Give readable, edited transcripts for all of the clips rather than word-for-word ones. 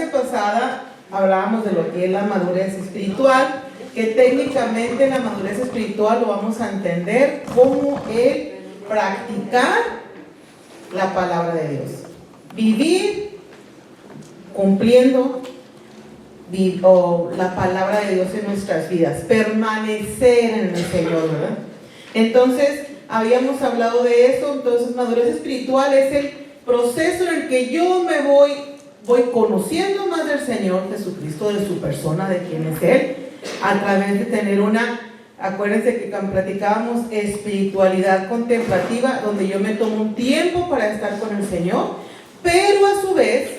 clase pasada hablábamos de lo que es la madurez espiritual, que técnicamente la madurez espiritual lo vamos a entender como el practicar la palabra de Dios. Vivir cumpliendo la palabra de Dios en nuestras vidas, permanecer en el Señor, ¿verdad? Entonces, habíamos hablado de eso. Entonces, madurez espiritual es el proceso en el que yo me voy conociendo más del Señor Jesucristo, de su persona, de quién es Él, a través de tener acuérdense que platicábamos espiritualidad contemplativa, donde yo me tomo un tiempo para estar con el Señor, pero a su vez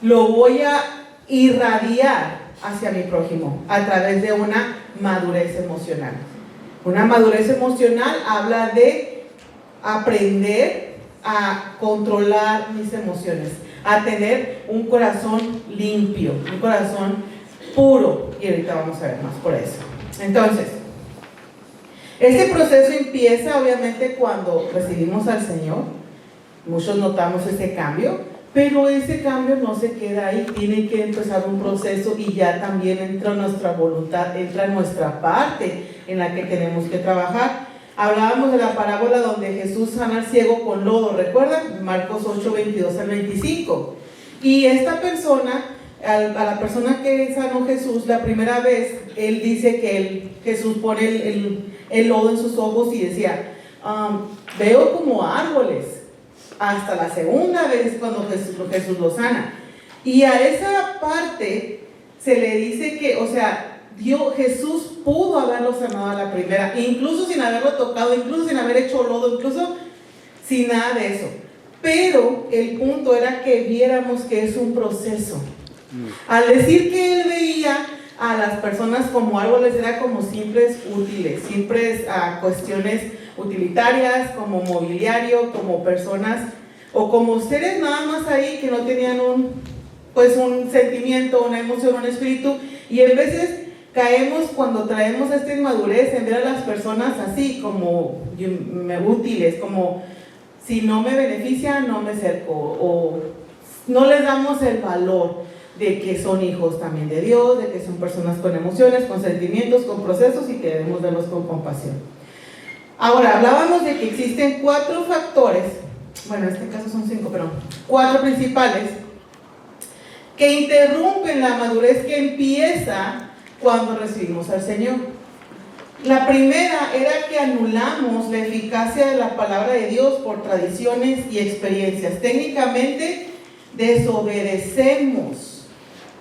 lo voy a irradiar hacia mi prójimo a través de una madurez emocional. Una madurez emocional habla de aprender a controlar mis emociones, a tener un corazón limpio, un corazón puro, y ahorita vamos a ver más por eso. Entonces, este proceso empieza obviamente cuando recibimos al Señor. Muchos notamos ese cambio, pero ese cambio no se queda ahí, tiene que empezar un proceso, y ya también entra nuestra voluntad, entra nuestra parte en la que tenemos que trabajar. Hablábamos de la parábola donde Jesús sana al ciego con lodo, ¿recuerdan? Marcos 8, 22 al 25. Y esta persona, a la persona que sanó Jesús la primera vez, él dice que Jesús pone el lodo en sus ojos y decía, veo como árboles. Hasta la segunda vez cuando Jesús lo sana. Y a esa parte se le dice que, o sea, Jesús pudo haberlo sanado a la primera, incluso sin haberlo tocado, incluso sin haber hecho lodo, incluso sin nada de eso. Pero el punto era que viéramos que es un proceso. Al decir que él veía a las personas como árboles, era como simples útiles, simples cuestiones utilitarias, como mobiliario, como personas o como seres nada más ahí que no tenían un sentimiento, una emoción, un espíritu. Y a veces caemos cuando traemos esta inmadurez en ver a las personas así como útiles, como si no me beneficia no me acerco, o no les damos el valor de que son hijos también de Dios, de que son personas con emociones, con sentimientos, con procesos, y que debemos verlos con compasión. Ahora, hablábamos de que existen 4 factores, bueno, en este caso son 5, pero 4 principales, que interrumpen la madurez que empieza cuando recibimos al Señor. La primera era que anulamos la eficacia de la palabra de Dios por tradiciones y experiencias. Técnicamente, desobedecemos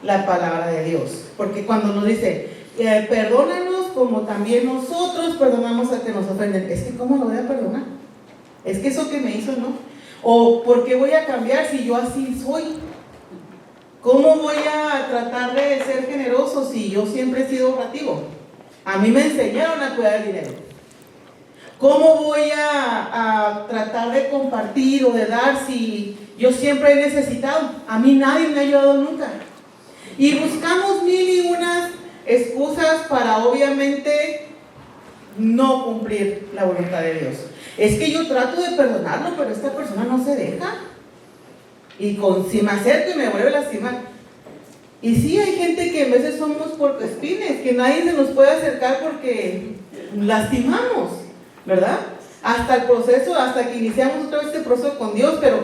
la palabra de Dios, porque cuando nos dice, perdónanos como también nosotros perdonamos a que nos ofenden, es que ¿cómo lo voy a perdonar? Es que eso que me hizo, ¿no? O ¿por qué voy a cambiar si yo así soy? ¿Cómo voy a tratar de ser generoso si yo siempre he sido ahorrativo? A mí me enseñaron a cuidar el dinero. ¿Cómo voy a tratar de compartir o de dar si yo siempre he necesitado? A mí nadie me ha ayudado nunca. Y buscamos 1000 y unas excusas para obviamente no cumplir la voluntad de Dios. Es que yo trato de perdonarlo, pero esta persona no se deja. Y si me acerco y me vuelve a lastimar. Y sí, hay gente que a veces somos puercoespines, que nadie se nos puede acercar porque lastimamos, ¿verdad? Hasta el proceso, hasta que iniciamos otra vez este proceso con Dios, pero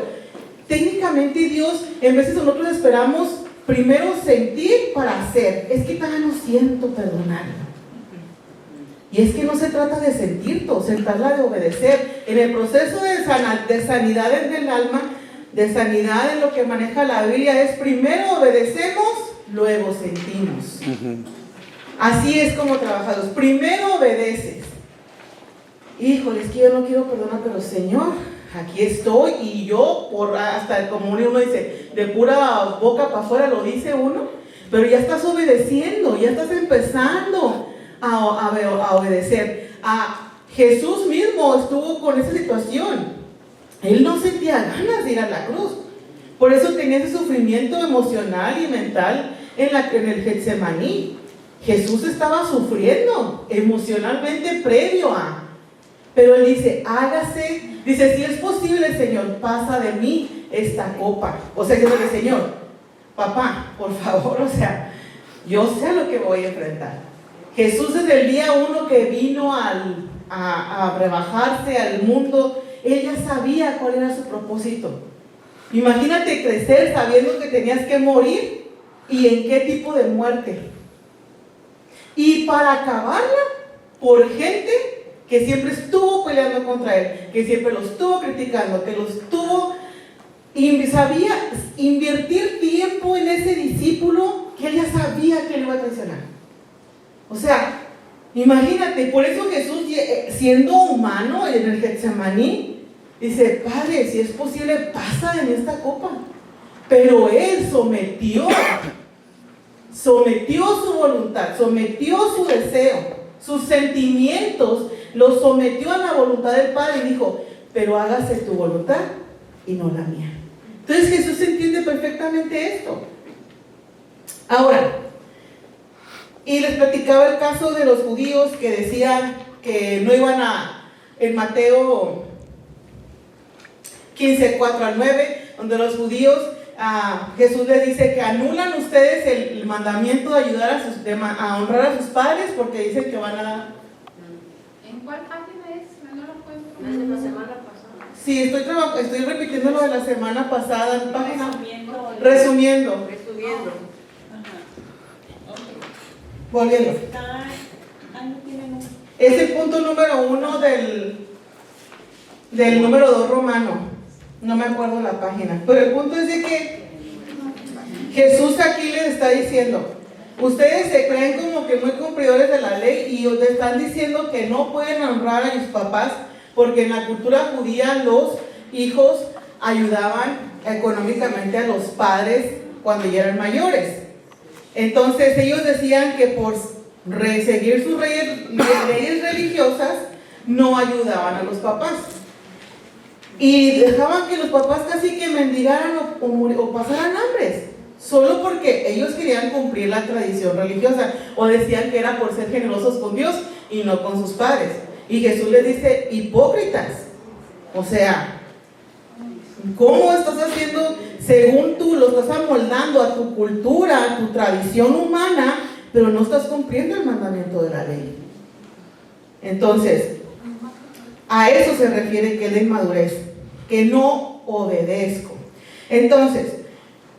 técnicamente Dios, en veces nosotros esperamos primero sentir para hacer. Es que todavía no siento perdonar. Y es que no se trata de sentir, se trata de obedecer. En el proceso de sanidad en el alma, de sanidad en lo que maneja la Biblia, es primero obedecemos, luego sentimos. Así es como trabajamos. Primero obedeces. Híjole, es que yo no quiero perdonar, pero Señor, aquí estoy, y yo, hasta como uno dice, de pura boca para afuera lo dice uno, pero ya estás obedeciendo, ya estás empezando a obedecer. Jesús mismo estuvo con esa situación. Él no sentía ganas de ir a la cruz, por eso tenía ese sufrimiento emocional y mental en el Getsemaní. Jesús estaba sufriendo emocionalmente previo a, pero él dice, dice, si es posible, Señor, pasa de mí esta copa. O sea, que dice, Señor, papá, por favor, o sea, yo sé a lo que voy a enfrentar. Jesús desde el día 1 que vino a rebajarse al mundo, Él ya sabía cuál era su propósito. Imagínate crecer sabiendo que tenías que morir y en qué tipo de muerte. Y para acabarla, por gente que siempre estuvo peleando contra Él, que siempre lo estuvo criticando, que lo estuvo... Y sabía invertir tiempo en ese discípulo que Él ya sabía que le iba a traicionar. O sea, imagínate, por eso Jesús, siendo humano en el Getsemaní, dice: Padre, si es posible, pasa en esta copa. Pero Él sometió su voluntad, sometió su deseo, sus sentimientos, los sometió a la voluntad del Padre y dijo: pero hágase tu voluntad y no la mía. Entonces Jesús entiende perfectamente esto. Ahora, y les platicaba el caso de los judíos que decían que no iban en Mateo 15, 4 al 9, donde los judíos, Jesús les dice que anulan ustedes el mandamiento de ayudar a honrar a sus padres, porque dicen que van a... ¿En cuál página es? No lo encuentro. Es de la semana pasada. Sí, estoy repitiendo lo de la semana pasada en página. Resumiendo. Volviendo. Es el punto número 1 del número 2 romano. No me acuerdo la página. Pero el punto es de que Jesús aquí les está diciendo: ustedes se creen como que muy cumplidores de la ley y les están diciendo que no pueden honrar a sus papás, porque en la cultura judía los hijos ayudaban económicamente a los padres cuando ya eran mayores. Entonces ellos decían que por seguir sus leyes religiosas no ayudaban a los papás. Y dejaban que los papás casi que mendigaran o pasaran hambres, solo porque ellos querían cumplir la tradición religiosa, o decían que era por ser generosos con Dios y no con sus padres. Y Jesús les dice: hipócritas. O sea, ¿cómo estás haciendo según tú? Lo estás amoldando a tu cultura, a tu tradición humana, pero no estás cumpliendo el mandamiento de la ley. Entonces, a eso se refiere que es la inmadurez, que no obedezco. Entonces,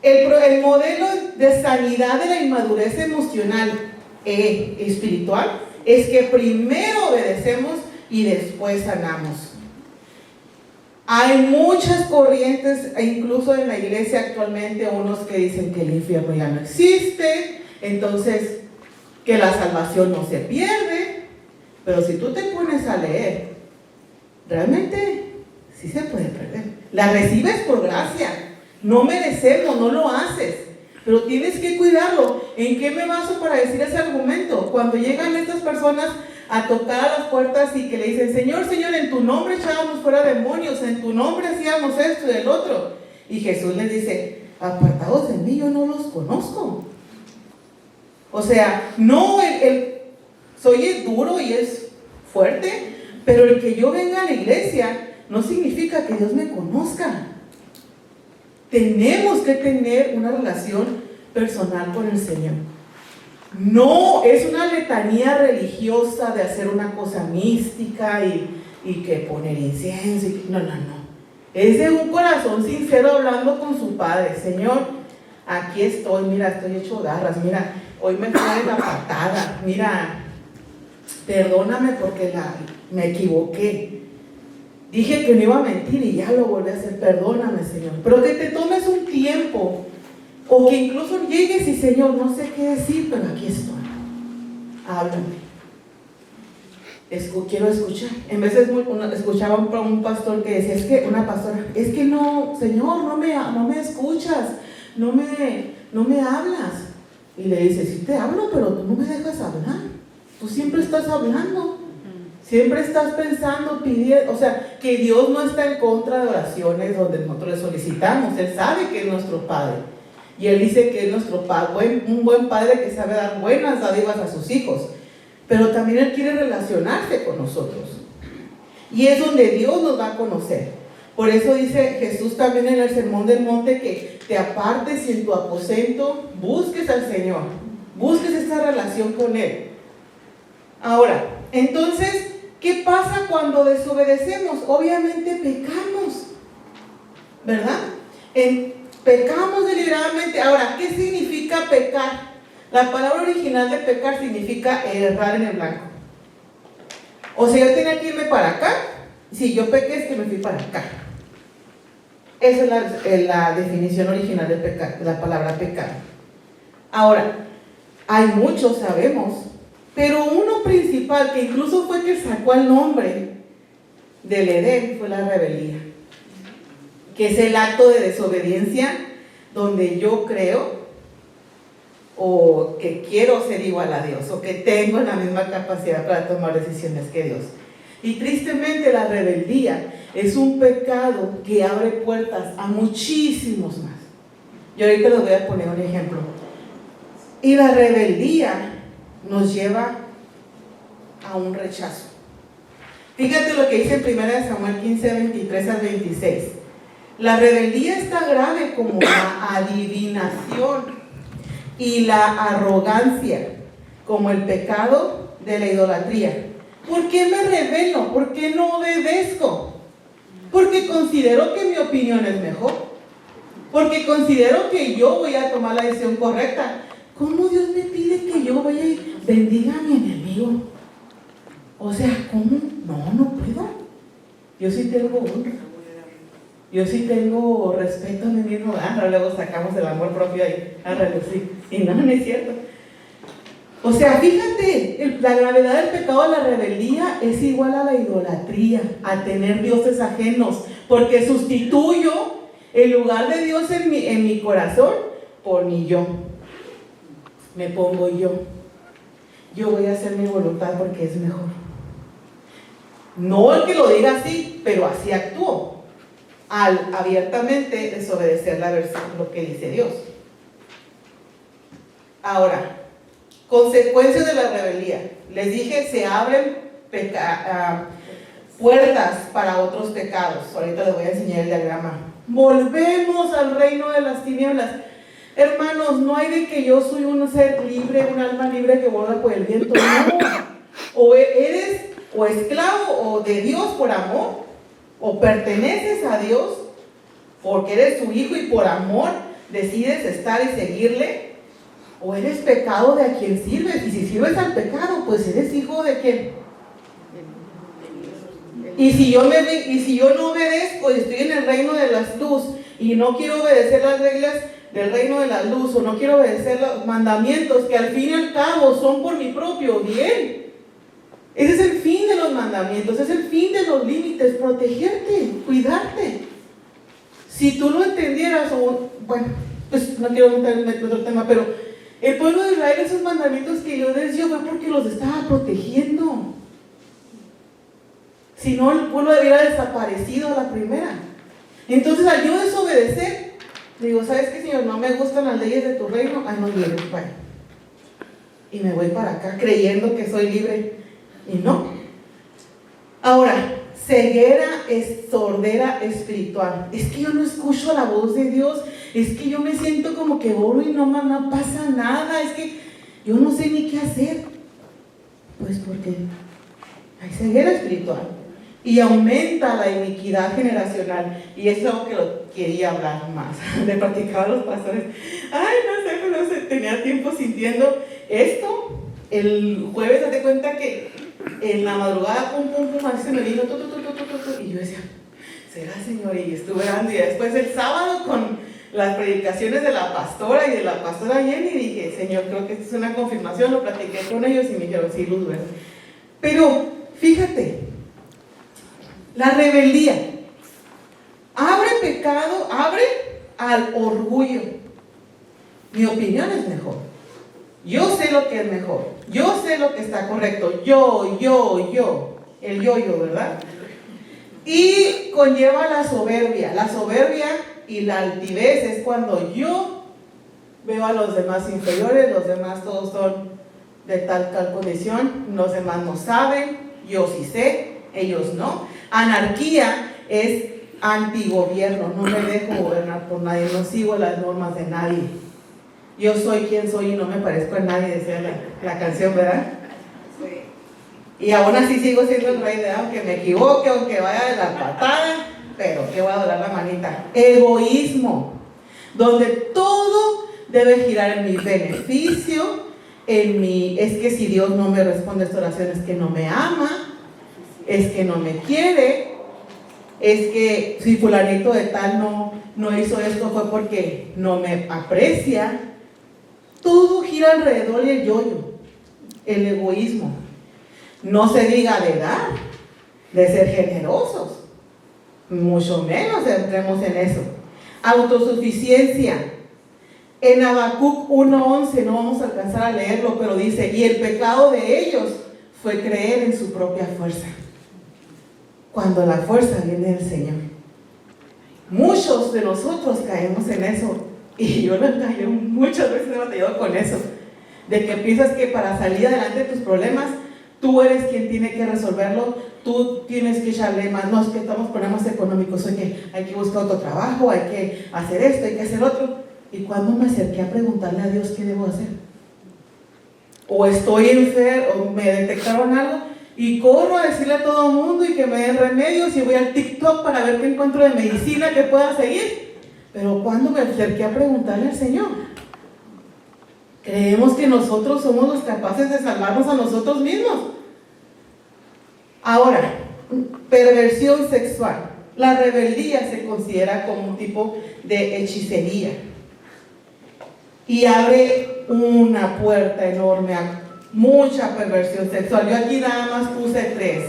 el modelo de sanidad de la inmadurez emocional e espiritual es que primero obedecemos y después sanamos. Hay muchas corrientes, incluso en la iglesia actualmente, unos que dicen que el infierno ya no existe, entonces que la salvación no se pierde. Pero si tú te pones a leer, realmente sí se puede perder. La recibes por gracia, no merecemos, no lo haces, pero tienes que cuidarlo. ¿En qué me baso para decir ese argumento? Cuando llegan estas personas a tocar a las puertas y que le dicen: Señor, Señor, en tu nombre echábamos fuera demonios, en tu nombre hacíamos esto y el otro. Y Jesús les dice: apartados de mí, yo no los conozco. O sea, no soy duro y es fuerte, pero el que yo venga a la iglesia no significa que Dios me conozca. Tenemos que tener una relación personal con el Señor. No es una letanía religiosa de hacer una cosa mística y que poner incienso. No. Es de un corazón sincero hablando con su Padre. Señor, aquí estoy, mira, estoy hecho garras, mira, hoy me fue de la patada, mira, perdóname porque me equivoqué. Dije que no iba a mentir y ya lo volví a hacer, perdóname, Señor. Pero que te tomes un tiempo, o que incluso llegues y: Señor, no sé qué decir, pero aquí estoy. Háblame. Quiero escuchar. En veces escuchaba un pastor que decía: es que no, Señor, no me escuchas, no me hablas. Y le dice: sí te hablo, pero tú no me dejas hablar. Tú siempre estás hablando. Siempre estás pensando, pidiendo. O sea, que Dios no está en contra de oraciones donde nosotros le solicitamos. Él sabe que es nuestro Padre. Y Él dice que es nuestro Padre, un buen Padre que sabe dar buenas dádivas a sus hijos. Pero también Él quiere relacionarse con nosotros. Y es donde Dios nos va a conocer. Por eso dice Jesús también en el Sermón del Monte que te apartes y en tu aposento busques al Señor, busques esta relación con Él. Ahora, entonces, ¿qué pasa cuando desobedecemos? Obviamente pecamos, ¿verdad? Pecamos deliberadamente. Ahora, ¿qué significa pecar? La palabra original de pecar significa errar en el blanco. O sea, yo tenía que irme para acá. Si yo pequé es que me fui para acá. Esa es la definición original de pecar, de la palabra pecar. Ahora, hay muchos, sabemos, pero uno principal que incluso fue que sacó el nombre del Edén fue la rebeldía, que es el acto de desobediencia donde yo creo o que quiero ser igual a Dios o que tengo la misma capacidad para tomar decisiones que Dios. Y tristemente la rebeldía es un pecado que abre puertas a muchísimos más. Yo ahorita les voy a poner un ejemplo. Y la rebeldía nos lleva a un rechazo. Fíjate lo que dice en 1 Samuel 15, 23 al 26. La rebeldía es tan grave como la adivinación y la arrogancia, como el pecado de la idolatría. ¿Por qué me rebelo? ¿Por qué no obedezco? Porque considero que mi opinión es mejor. Porque considero que yo voy a tomar la decisión correcta. ¿Cómo Dios me pide que yo vaya y bendiga a mi enemigo? O sea, ¿cómo? No puedo. Yo sí tengo honra. Yo sí tengo respeto a mí mismo. Luego sacamos el amor propio ahí a relucir. Y no es cierto. O sea, fíjate, la gravedad del pecado de la rebeldía es igual a la idolatría, a tener dioses ajenos, porque sustituyo el lugar de Dios en mi corazón por mi yo. Me pongo yo. Yo voy a hacer mi voluntad porque es mejor. No el que lo diga así, pero así actúo, al abiertamente desobedecer la versión, lo que dice Dios. Ahora, consecuencias de la rebeldía. Les dije, se abren puertas para otros pecados. Ahorita les voy a enseñar el diagrama. Volvemos al reino de las tinieblas. Hermanos, no hay de que yo soy un ser libre, un alma libre que vuela por el viento. No. O eres o esclavo o de Dios por amor, o perteneces a Dios porque eres su hijo y por amor decides estar y seguirle. O eres pecado de a quien sirves, y si sirves al pecado, pues eres hijo de quién. Y si yo no obedezco y estoy en el reino de las luz y no quiero obedecer las reglas del reino de la luz, o no quiero obedecer los mandamientos que al fin y al cabo son por mi propio bien. Ese es el fin de los mandamientos, es el fin de los límites, protegerte, cuidarte. Si tú lo entendieras, bueno, pues no quiero entrar en otro tema, pero el pueblo de Israel, esos mandamientos que Dios les dio fue porque los estaba protegiendo. Si no, el pueblo hubiera desaparecido a la primera. Entonces, al yo desobedecer, digo, ¿sabes qué, Señor? No me gustan las leyes de tu reino. Ay, no vienes, vaya. Y me voy para acá creyendo que soy libre. Y no. Ahora, ceguera es sordera espiritual. Es que yo no escucho la voz de Dios. Es que yo me siento como que oro y no pasa nada. Es que yo no sé ni qué hacer. Pues porque hay ceguera espiritual. Y aumenta la iniquidad generacional. Y eso es algo que lo quería hablar más. Le platicaba a los pastores. Ay, no sé, pero tenía tiempo sintiendo esto. El jueves, date cuenta que en la madrugada, así se me vino, y yo decía, ¿será, Señor? Y estuve orando. Y después el sábado con las predicaciones de la pastora y de la pastora Jenny, dije, Señor, creo que esto es una confirmación. Lo platiqué con ellos y me dijeron, sí, luz, ¿verdad? Pero, fíjate, la rebeldía abre pecado, abre al orgullo. Mi opinión es mejor. Yo sé lo que es mejor. Yo sé lo que está correcto. Yo. El yo, ¿verdad? Y conlleva la soberbia. La soberbia y la altivez es cuando yo veo a los demás inferiores, los demás todos son de tal condición, los demás no saben, yo sí sé, ellos no. Anarquía es antigobierno, no me dejo gobernar por nadie, no sigo las normas de nadie. Yo soy quien soy y no me parezco a nadie, decía la canción, ¿verdad? Sí. Y aún así sigo siendo el rey de, aunque me equivoque, aunque vaya de la patada, pero que voy a doblar la manita. Egoísmo, donde todo debe girar en mi beneficio, es que si Dios no me responde a esta oración es que no me ama, es que no me quiere, es que si fulanito de tal no hizo esto fue porque no me aprecia. Todo gira alrededor del yo-yo, el egoísmo. No se diga de dar, de ser generosos, mucho menos entremos en eso. Autosuficiencia. En Habacuc 1:11, no vamos a alcanzar a leerlo, pero dice, y el pecado de ellos fue creer en su propia fuerza, cuando la fuerza viene del Señor. Muchos de nosotros caemos en eso, y yo lo caí muchas veces, he batallado con eso, de que piensas que para salir adelante de tus problemas, tú eres quien tiene que resolverlo, tú tienes que echarle más, no es que estamos problemas económicos, hay que buscar otro trabajo, hay que hacer esto, hay que hacer otro. ¿Y cuando me acerqué a preguntarle a Dios qué debo hacer? O estoy enfermo, o me detectaron algo, y corro a decirle a todo el mundo y que me den remedios, y voy al TikTok para ver qué encuentro de medicina que pueda seguir. Pero cuando me acerqué a preguntarle al Señor, creemos que nosotros somos los capaces de salvarnos a nosotros mismos. Ahora, perversión sexual. La rebeldía se considera como un tipo de hechicería y abre una puerta enorme a mucha perversión sexual. Yo aquí nada más puse 3: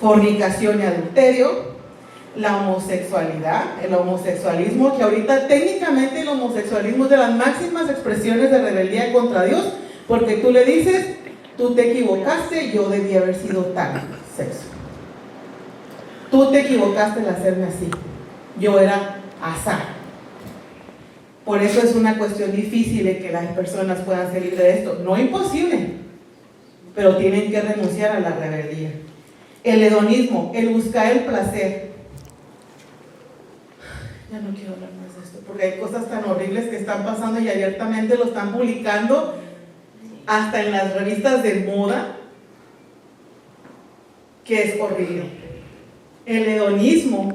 fornicación y adulterio, la homosexualidad, el homosexualismo, que ahorita técnicamente el homosexualismo es de las máximas expresiones de rebeldía contra Dios, porque tú le dices, tú te equivocaste, yo debí haber sido tal sexo. Tú te equivocaste al hacerme así, yo era asá. Por eso es una cuestión difícil de que las personas puedan salir de esto. No imposible, pero tienen que renunciar a la rebeldía. El hedonismo, el buscar el placer. Ya no quiero hablar más de esto, porque hay cosas tan horribles que están pasando y abiertamente lo están publicando hasta en las revistas de moda, que es horrible. El hedonismo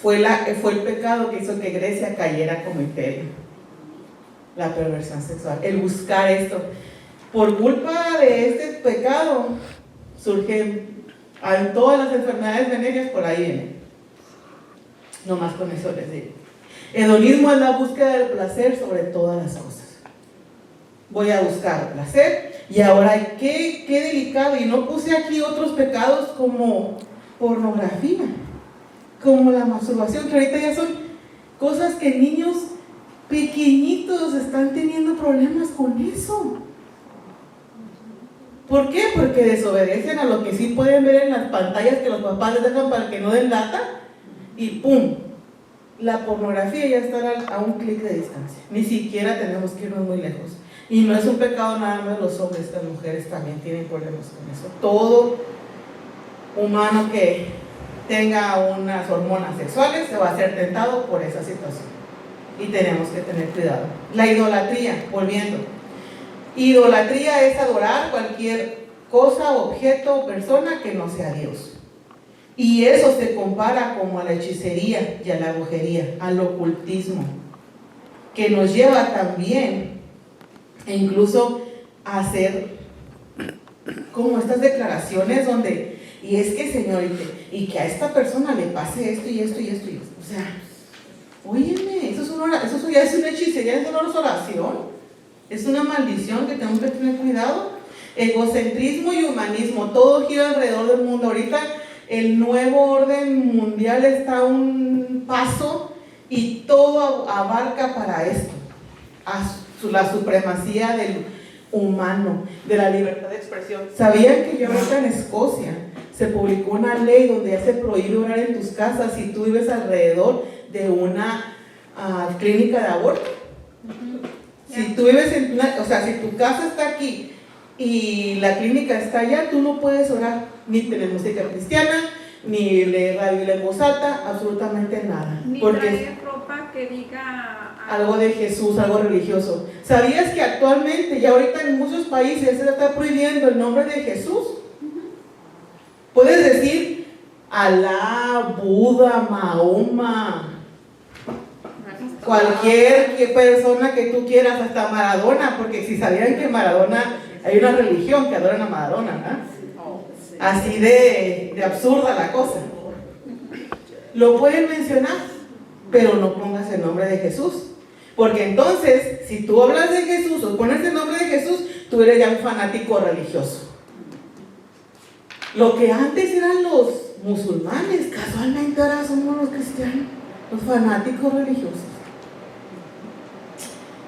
fue el pecado que hizo que Grecia cayera como imperio. La perversión sexual, el buscar esto. Por culpa de este pecado surgen todas las enfermedades venéreas, por ahí vienen. No más con eso les digo. Hedonismo es la búsqueda del placer sobre todas las cosas. Voy a buscar placer. Y ahora, qué delicado. Y no puse aquí otros pecados como pornografía, como la masturbación, que ahorita ya son cosas que niños pequeñitos están teniendo problemas con eso. ¿Por qué? Porque desobedecen a lo que sí pueden ver en las pantallas que los papás les dejan para que no den lata, y ¡pum! La pornografía ya está a un clic de distancia. Ni siquiera tenemos que irnos muy lejos. Y no es un pecado nada más de los hombres, las mujeres también tienen problemas con eso. Todo humano que tenga unas hormonas sexuales se va a ser tentado por esa situación. Y tenemos que tener cuidado. La idolatría, volviendo. Idolatría es adorar cualquier cosa, objeto o persona que no sea Dios. Y eso se compara como a la hechicería y a la brujería, al ocultismo, que nos lleva también incluso a hacer como estas declaraciones donde, y es que Señor, y que a esta persona le pase esto y esto y esto y esto. O sea, óyeme, eso ya es una hechicería, eso no es oración. Es una maldición que tenemos que tener cuidado. Egocentrismo y humanismo, todo gira alrededor del mundo. Ahorita el nuevo orden mundial está a un paso y todo abarca para esto, a la supremacía del humano, de la libertad de expresión. ¿Sabían que ya ahorita en Escocia se publicó una ley donde ya se prohíbe orar en tus casas si tú vives alrededor de una clínica de aborto? Si tú vives en si tu casa está aquí y la clínica está allá, tú no puedes orar, ni tener música cristiana, ni leer la Biblia en voz alta, absolutamente nada. Ni Porque traer ropa que diga algo de Jesús, algo religioso. ¿Sabías que actualmente, ya ahorita en muchos países se está prohibiendo el nombre de Jesús? Puedes decir Alá, Buda, Mahoma, cualquier persona que tú quieras, hasta Maradona, porque si sabían que Maradona, hay una religión que adoran a Maradona, ¿no? Así de absurda la cosa. Lo pueden mencionar, pero no pongas el nombre de Jesús, porque entonces, si tú hablas de Jesús o pones el nombre de Jesús, tú eres ya un fanático religioso. Lo que antes eran los musulmanes, casualmente ahora somos los cristianos, los fanáticos religiosos.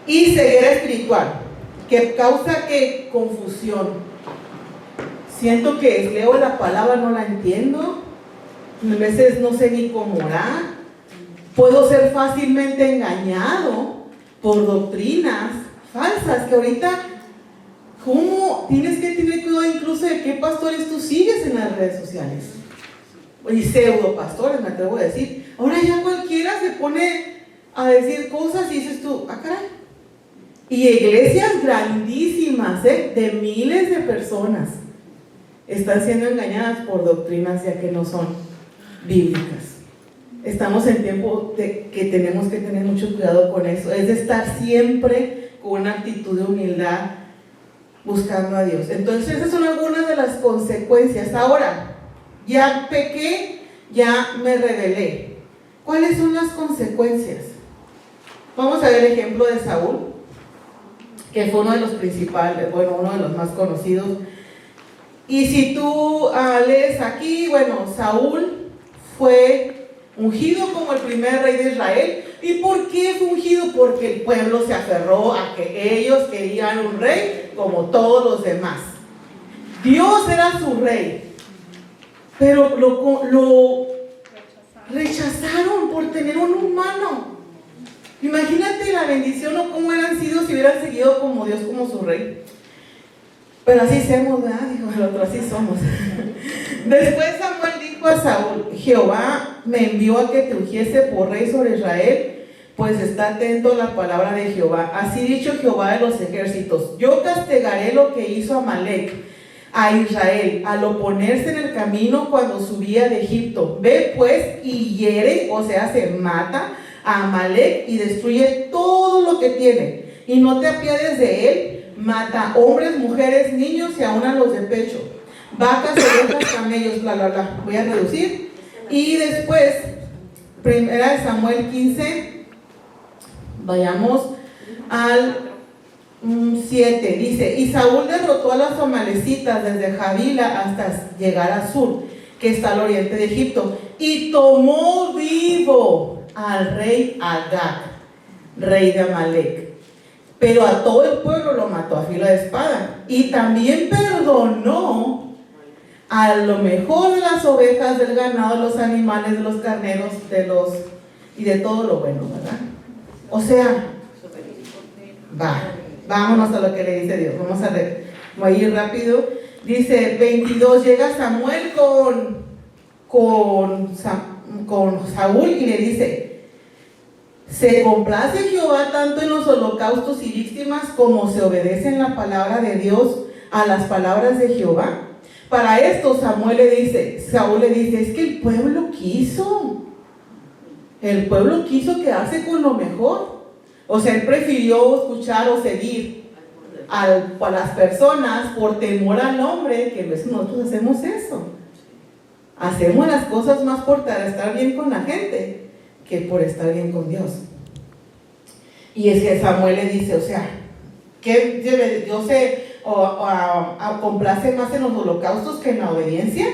Y ceguera espiritual, que causa que confusión. Siento que leo la palabra, no la entiendo, a veces no sé ni cómo orar, puedo ser fácilmente engañado por doctrinas falsas, que ahorita, ¿cómo? Tienes que tener cuidado incluso de qué pastores tú sigues en las redes sociales, y pseudo pastores, me atrevo a decir. Ahora ya cualquiera se pone a decir cosas y dices tú, ah, caray. Y iglesias grandísimas, de miles de personas, están siendo engañadas por doctrinas ya que no son bíblicas. Estamos en tiempo de que tenemos que tener mucho cuidado con eso, es de estar siempre con una actitud de humildad buscando a Dios. Entonces esas son algunas de las consecuencias. Ahora, ya pequé, ya me rebelé. ¿Cuáles son las consecuencias? Vamos a ver el ejemplo de Saúl, que fue uno de los principales, bueno, uno de los más conocidos. Y si tú lees aquí, bueno, Saúl fue ungido como el primer rey de Israel. ¿Y por qué fue ungido? Porque el pueblo se aferró a que ellos querían un rey como todos los demás. Dios era su rey, pero lo rechazaron por tener un humano. Imagínate la bendición o cómo hubieran sido si hubieran seguido como Dios, como su rey. Pero así somos, ¿verdad? Dijo el otro, así somos. Después Samuel dijo a Saúl: Jehová me envió a que te ungiese por rey sobre Israel, pues está atento a la palabra de Jehová. Así dicho Jehová de los ejércitos: yo castigaré lo que hizo Amalec a Israel al oponerse en el camino cuando subía de Egipto. Ve pues y hiere, o sea, se mata a Amalec y destruye todo lo que tiene, y no te apiades de él. Mata hombres, mujeres, niños y aún a los de pecho, vacas, ovejas, camellos, bla, bla, bla. Voy a reducir. Y después, primera de Samuel 15, vayamos al 7, dice: y Saúl derrotó a las amalecitas desde Javila hasta llegar a Sur, que está al oriente de Egipto, y tomó vivo al rey Agag, rey de Amalec. Pero a todo el pueblo lo mató a filo de espada. Y también perdonó a lo mejor de las ovejas, del ganado, de los animales, de los carneros, y de todo lo bueno, ¿verdad? O sea, vámonos a lo que le dice Dios. Vamos a ir rápido. Dice 22, llega Samuel con Saúl y le dice: ¿se complace Jehová tanto en los holocaustos y víctimas como se obedece en la palabra de Dios a las palabras de Jehová? Para esto Saúl le dice, es que el pueblo quiso quedarse con lo mejor. O sea, él prefirió escuchar o seguir a las personas por temor al hombre, que nosotros hacemos eso. Hacemos las cosas más por estar bien con la gente que por estar bien con Dios. Y es que Samuel le dice, o sea, que Dios se complace más en los holocaustos que en la obediencia.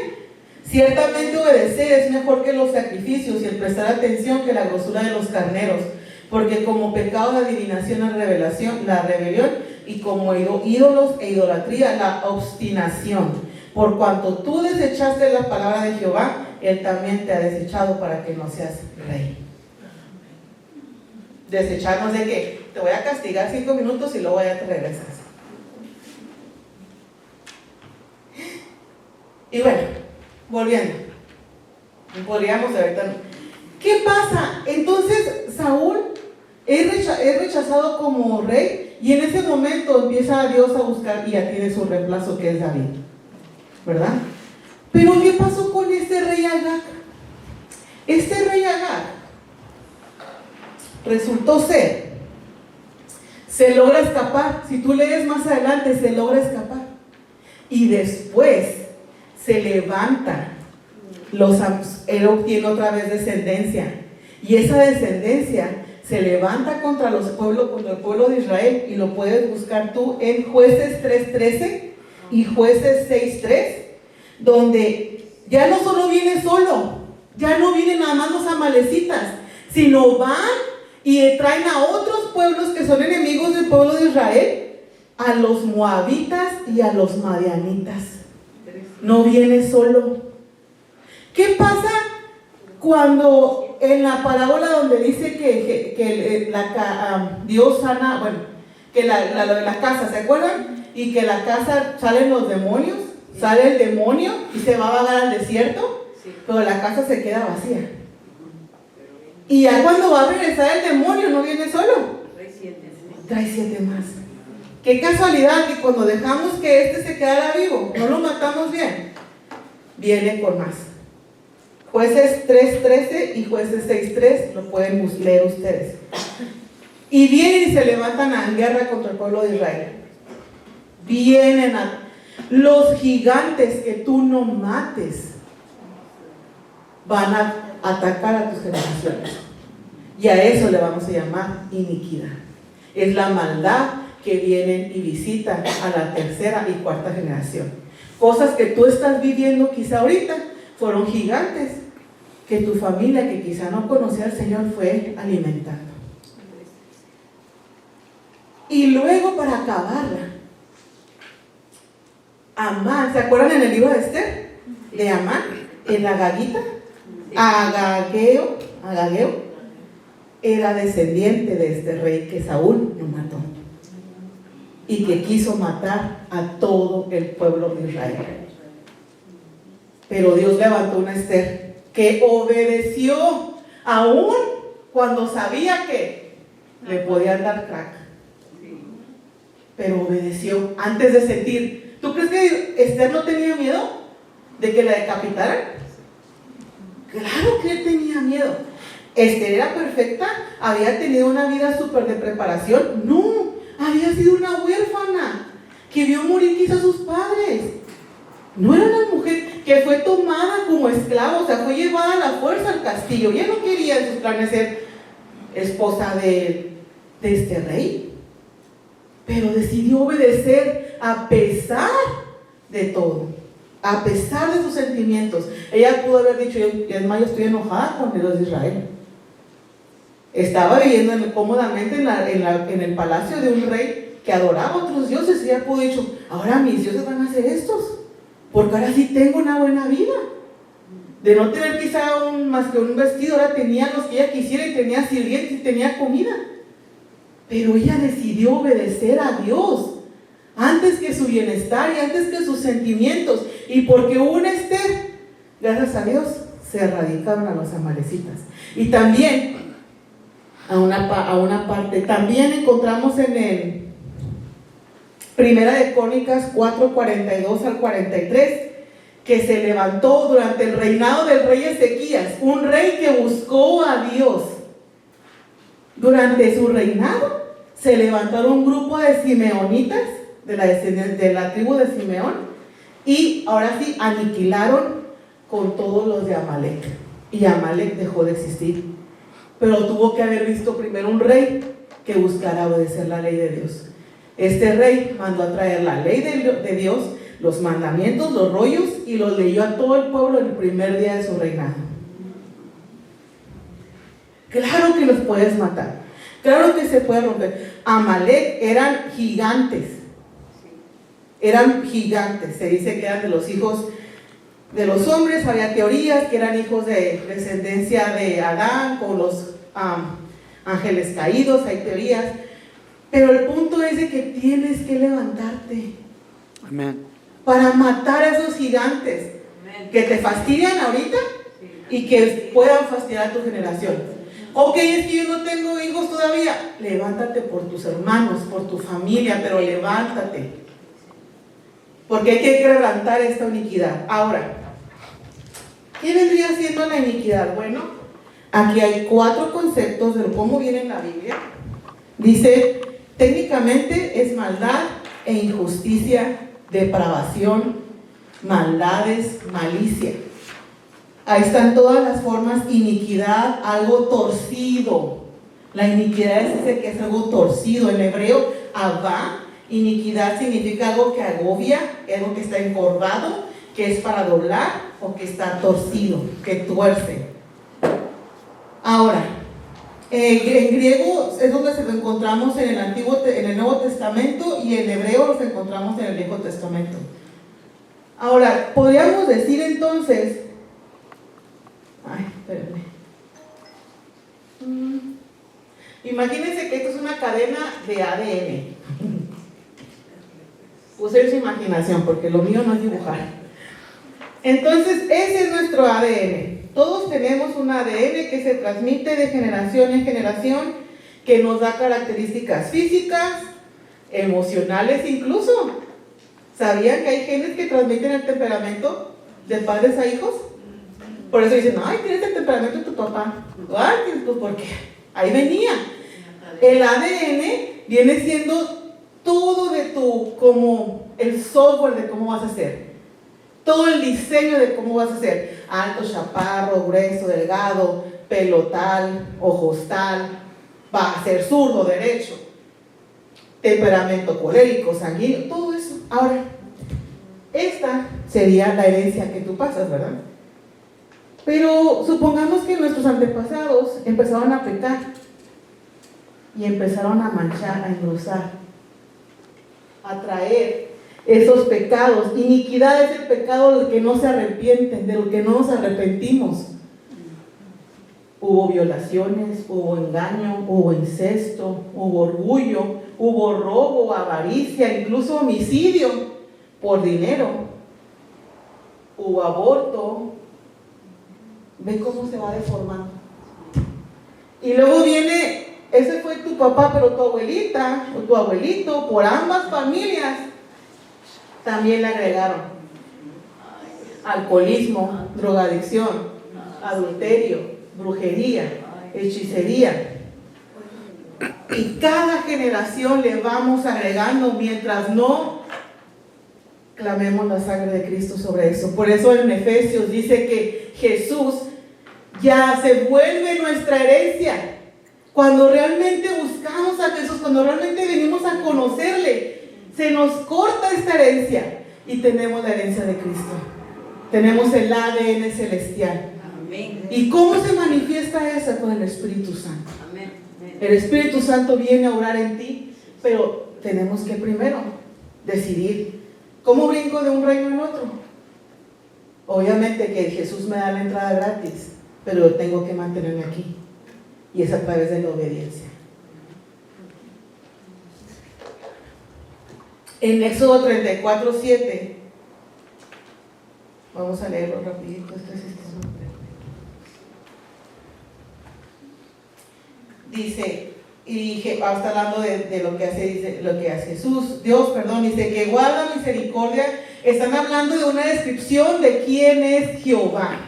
Ciertamente obedecer es mejor que los sacrificios, y el prestar atención que la grosura de los carneros, porque como pecado la adivinación, la rebelión, y como ídolos e idolatría la obstinación. Por cuanto tú desechaste la palabra de Jehová, él también te ha desechado para que no seas rey. Desecharnos de que te voy a castigar 5 minutos y luego ya te regresas. Y bueno, volviendo. Podríamos ahorita. ¿Qué pasa? Entonces Saúl es rechazado como rey y en ese momento empieza Dios a buscar y ya tiene su reemplazo que es David, ¿verdad? Pero ¿qué pasó con este rey Agag? Este rey Agag resultó ser, se logra escapar. Si tú lees más adelante, se logra escapar y después se levanta. Él obtiene otra vez descendencia y esa descendencia se levanta contra el pueblo de Israel, y lo puedes buscar tú en Jueces 3:13 y Jueces 6:3, donde ya no solo viene solo, ya no vienen nada más los amalecitas, sino van y traen a otros pueblos que son enemigos del pueblo de Israel, a los moabitas y a los madianitas. No viene solo. ¿Qué pasa cuando en la parábola donde dice que Dios sana, bueno, que la casa, ¿se acuerdan? Y que la casa salen los demonios, sale el demonio y se va a vagar al desierto, pero la casa se queda vacía. Y ya cuando va a regresar el demonio no viene solo, trae 7 más. Qué casualidad que cuando dejamos que este se quedara vivo, no lo matamos bien, viene con más. Jueces 3:13 y Jueces 6:3 lo pueden leer ustedes. Y vienen y se levantan en guerra contra el pueblo de Israel. Vienen los gigantes que tú no mates van a atacar a tus generaciones. Y a eso le vamos a llamar iniquidad. Es la maldad que vienen y visitan a la 3ª y 4ª generación. Cosas que tú estás viviendo quizá ahorita fueron gigantes que tu familia, que quizá no conocía al Señor, fue alimentando. Y luego, para acabarla, Amán, ¿se acuerdan en el libro de Esther? De Amán, en Agagita, Agageo era descendiente de este rey que Saúl lo mató y que quiso matar a todo el pueblo de Israel. Pero Dios levantó una Esther que obedeció aún cuando sabía que le podían dar crack, pero obedeció antes de sentir. ¿Tú crees que Esther no tenía miedo de que la decapitaran? Claro que él tenía miedo. Esther era perfecta, había tenido una vida súper de preparación. No, había sido una huérfana que vio morir quizá a sus padres. No era una mujer que fue tomada como esclava, o sea, fue llevada a la fuerza al castillo. Ella no quería en sus planes ser esposa de este rey, pero decidió obedecer a pesar de todo, a pesar de sus sentimientos. Ella pudo haber dicho: yo estoy enojada con el Dios de Israel. Estaba viviendo cómodamente en el palacio de un rey que adoraba a otros dioses, y ella pudo haber dicho: ahora mis dioses van a ser estos, porque ahora sí tengo una buena vida. De no tener quizá más que un vestido, ahora tenía los que ella quisiera, y tenía sirvientes y tenía comida. Pero ella decidió obedecer a Dios antes que su bienestar y antes que sus sentimientos. Y porque hubo una Esther, gracias a Dios, se erradicaron a los amalecitas. Y también, a una parte, también encontramos en el Primera de Crónicas 4:42 al 43, que se levantó durante el reinado del rey Ezequías, un rey que buscó a Dios. Durante su reinado se levantaron un grupo de simeonitas, de la tribu de Simeón, y ahora sí aniquilaron con todos los de Amalek, y Amalek dejó de existir. Pero tuvo que haber visto primero un rey que buscara obedecer la ley de Dios. Este rey mandó a traer la ley de Dios, los mandamientos, los rollos, y los leyó a todo el pueblo el primer día de su reinado. Claro que los puedes matar, claro que se puede romper. Amalek eran gigantes, se dice que eran de los hijos de los hombres. Había teorías que eran hijos de descendencia de Adán con los ángeles caídos, hay teorías. Pero el punto es de que tienes que levantarte. Amén. Para matar a esos gigantes. Amén. Que te fastidian ahorita. Sí. y que puedan fastidiar a tu generación. Ok, es que yo no tengo hijos todavía. Levántate por tus hermanos, por tu familia, pero levántate. Porque hay que quebrantar esta iniquidad. Ahora, ¿qué vendría siendo la iniquidad? Bueno, aquí hay 4 conceptos de cómo viene en la Biblia. Dice, técnicamente es maldad e injusticia, depravación, maldades, malicia. Ahí están todas las formas. Iniquidad, algo torcido. La iniquidad es ese que es algo torcido. En hebreo, avá, iniquidad significa algo que agobia, algo que está encorvado, que es para doblar o que está torcido, que tuerce. Ahora, en griego es donde se lo encontramos en el Nuevo Testamento, y en hebreo los encontramos en el Viejo Testamento. Ahora, podríamos decir entonces, imagínense que esto es una cadena de ADN. Puse su imaginación porque lo mío no es dibujar. Entonces, ese es nuestro ADN. Todos tenemos un ADN que se transmite de generación en generación, que nos da características físicas, emocionales incluso. ¿Sabían que hay genes que transmiten el temperamento de padres a hijos? Por eso dicen, ay, tienes el temperamento de tu papá. Ay, pues ¿por qué? Ahí venía. El ADN viene siendo todo de como el software de cómo vas a ser. Todo el diseño de cómo vas a ser. Alto, chaparro, grueso, delgado, pelo tal, ojos tal. Va a ser zurdo, derecho. Temperamento colérico, sanguíneo, todo eso. Ahora, esta sería la herencia que tú pasas, ¿verdad? Pero supongamos que nuestros antepasados empezaron a pecar y empezaron a manchar, a engrosar, a traer esos pecados. Iniquidad es el pecado del que no se arrepienten, del que no nos arrepentimos. Hubo violaciones, hubo engaño, hubo incesto, hubo orgullo, hubo robo, avaricia, incluso homicidio por dinero. Hubo aborto. Ve cómo se va deformando. Y luego viene, ese fue tu papá, pero tu abuelita o tu abuelito, por ambas familias, también le agregaron alcoholismo, drogadicción, adulterio, brujería, hechicería. Y cada generación le vamos agregando mientras no clamemos la sangre de Cristo sobre eso. Por eso en Efesios dice que Jesús ya se vuelve nuestra herencia. Cuando realmente buscamos a Jesús, cuando realmente venimos a conocerle, se nos corta esta herencia y tenemos la herencia de Cristo. Tenemos el ADN celestial. Amén. ¿Y cómo se manifiesta eso? Con el Espíritu Santo. Amén. El Espíritu Santo viene a orar en ti, pero tenemos que primero decidir cómo brinco de un reino en otro. Obviamente que Jesús me da la entrada gratis, pero tengo que mantenerme aquí, y es a través de la obediencia. En Éxodo 34:7, vamos a leerlo rapidito. Dice, y está hablando de lo que hace, dice, lo que hace Jesús, Dios, dice que guarda misericordia. Están hablando de una descripción de quién es Jehová.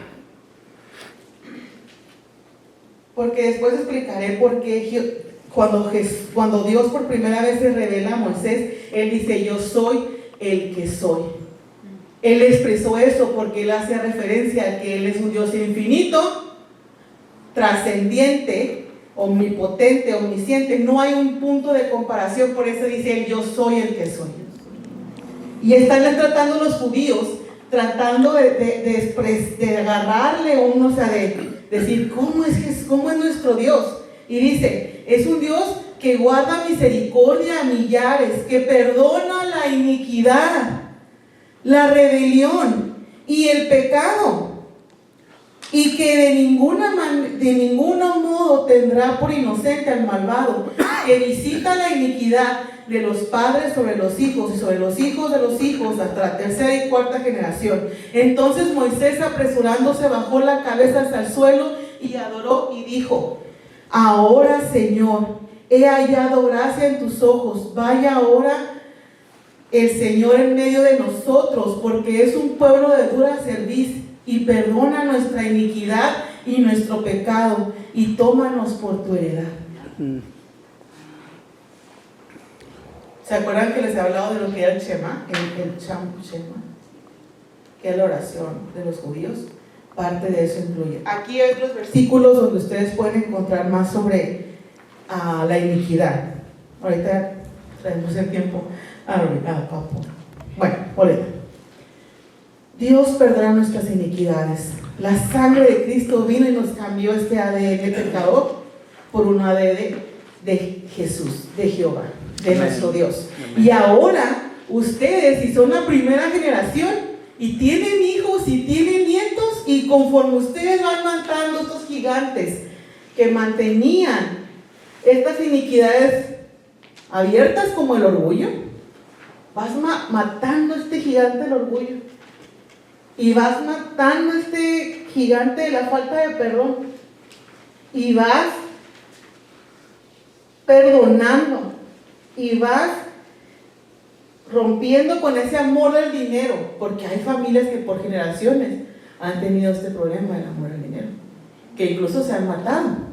Porque después explicaré por qué cuando Dios por primera vez se revela a Moisés, Él dice, yo soy el que soy. Él expresó eso porque Él hace referencia a que Él es un Dios infinito, trascendiente, omnipotente, omnisciente. No hay un punto de comparación. Por eso dice Él, yo soy el que soy. Y están tratando los judíos, tratando de agarrarle uno, o sea, de decir, ¿cómo es nuestro Dios? Y dice, es un Dios que guarda misericordia a millares, que perdona la iniquidad, la rebelión y el pecado. y que de ningún modo tendrá por inocente al malvado, que visita la iniquidad de los padres sobre los hijos y sobre los hijos de los hijos hasta la tercera y cuarta generación. Entonces Moisés, apresurándose, bajó la cabeza hasta el suelo y adoró y dijo: ahora, Señor, he hallado gracia en tus ojos. Vaya ahora el Señor en medio de nosotros, porque es un pueblo de dura cerviz, y perdona nuestra iniquidad y nuestro pecado, y tómanos por tu heredad. ¿Se acuerdan que les he hablado de lo que era el Shema? El Shema, que es la oración de los judíos. Parte de eso incluye. Aquí hay otros versículos donde ustedes pueden encontrar más sobre la iniquidad. Ahorita traemos el tiempo papo. Bueno, boleta. Dios perdona nuestras iniquidades. La sangre de Cristo vino y nos cambió este ADN pecador por un ADN de Jesús, de Jehová, de nuestro Dios. Y ahora ustedes, si son la primera generación y tienen hijos y tienen nietos, y conforme ustedes van matando estos gigantes que mantenían estas iniquidades abiertas como el orgullo, vas matando este gigante del orgullo, y vas matando este gigante de la falta de perdón, y vas perdonando, y vas rompiendo con ese amor del dinero, porque hay familias que por generaciones han tenido este problema del amor al dinero, que incluso se han matado.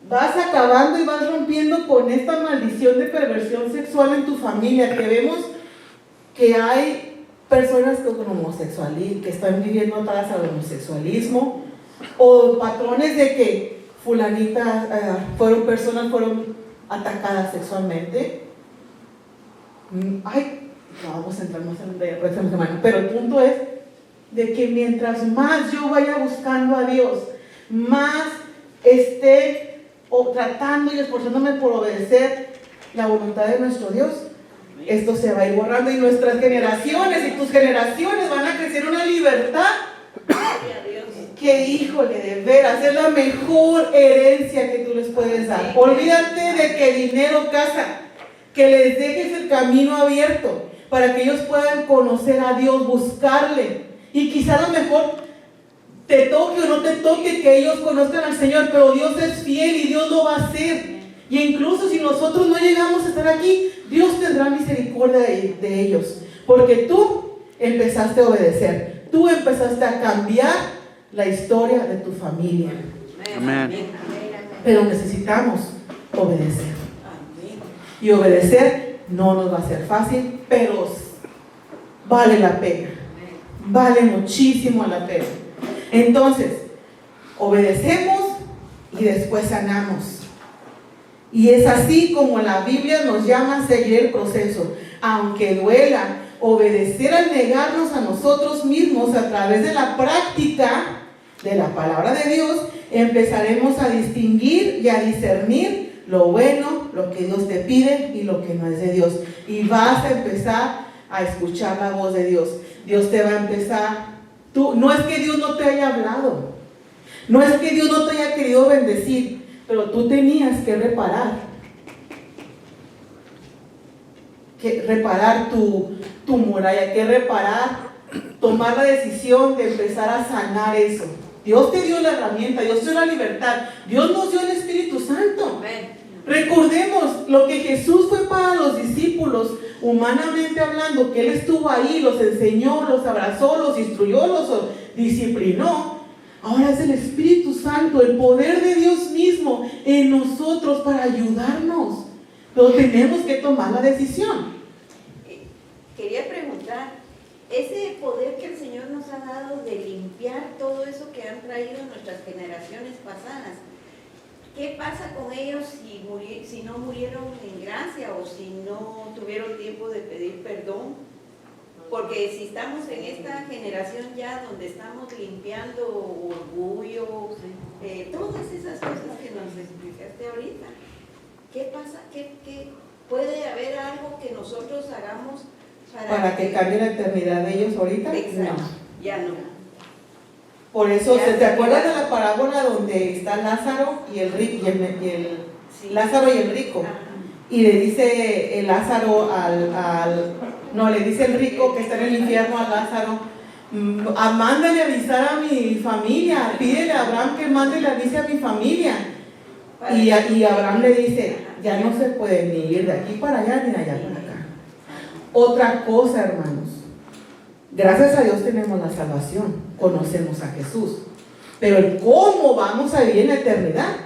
Vas acabando y vas rompiendo con esta maldición de perversión sexual en tu familia, que vemos que hay personas con homosexualismo, que están viviendo atadas al homosexualismo, o patrones de que fulanitas fueron atacadas sexualmente. Vamos a entrar más en la próxima semana, pero el punto es de que mientras más yo vaya buscando a Dios, más esté tratando y esforzándome por obedecer la voluntad de nuestro Dios, esto se va a ir borrando, y nuestras generaciones y tus generaciones van a crecer una libertad que, híjole, de veras es la mejor herencia que tú les puedes dar. Olvídate de que dinero, casa, que les dejes el camino abierto para que ellos puedan conocer a Dios, buscarle, y quizá a lo mejor te toque o no te toque que ellos conozcan al Señor, pero Dios es fiel y Dios lo va a hacer. Y incluso si nosotros no llegamos a estar aquí, Dios tendrá misericordia de ellos, porque tú empezaste a obedecer, tú empezaste a cambiar la historia de tu familia. Amén. Pero necesitamos obedecer. Y obedecer no nos va a ser fácil, pero vale la pena. Vale muchísimo la pena. Entonces, obedecemos y después sanamos. Y es así como la Biblia nos llama a seguir el proceso. Aunque duela, obedecer al negarnos a nosotros mismos a través de la práctica de la palabra de Dios, empezaremos a distinguir y a discernir lo bueno, lo que Dios te pide y lo que no es de Dios. Y vas a empezar a escuchar la voz de Dios. Dios te va a empezar. No es que Dios no te haya hablado, no es que Dios no te haya querido bendecir, pero tú tenías que reparar tu muralla, tomar la decisión de empezar a sanar eso. Dios te dio la herramienta, Dios te dio la libertad, Dios nos dio el Espíritu Santo. Recordemos lo que Jesús fue para los discípulos, humanamente hablando, que Él estuvo ahí, los enseñó, los abrazó, los instruyó, los disciplinó. Ahora es el Espíritu Santo, el poder de Dios mismo en nosotros para ayudarnos. Pero tenemos que tomar la decisión. Quería preguntar, ese poder que el Señor nos ha dado de limpiar todo eso que han traído nuestras generaciones pasadas, ¿qué pasa con ellos si no murieron en gracia o si no tuvieron tiempo de pedir perdón? Porque si estamos en esta generación ya donde estamos limpiando orgullo, todas esas cosas que nos explicaste ahorita, ¿qué pasa? ¿Qué puede haber algo que nosotros hagamos para que cambie la eternidad de ellos ahorita? Exacto, No. ya no. Por eso, Ya, ¿te acuerdas de la parábola donde está Lázaro y el rico, Sí. Lázaro y el rico? Ajá. Y le dice el Lázaro le dice el rico que está en el infierno a Lázaro, mándale avisar a mi familia, pídele a Abraham que mande le avise a mi familia. Y Abraham le dice, ya no se puede ni ir de aquí para allá ni de allá para acá. Otra cosa, hermanos, gracias a Dios tenemos la salvación, conocemos a Jesús, pero el cómo vamos a vivir en la eternidad,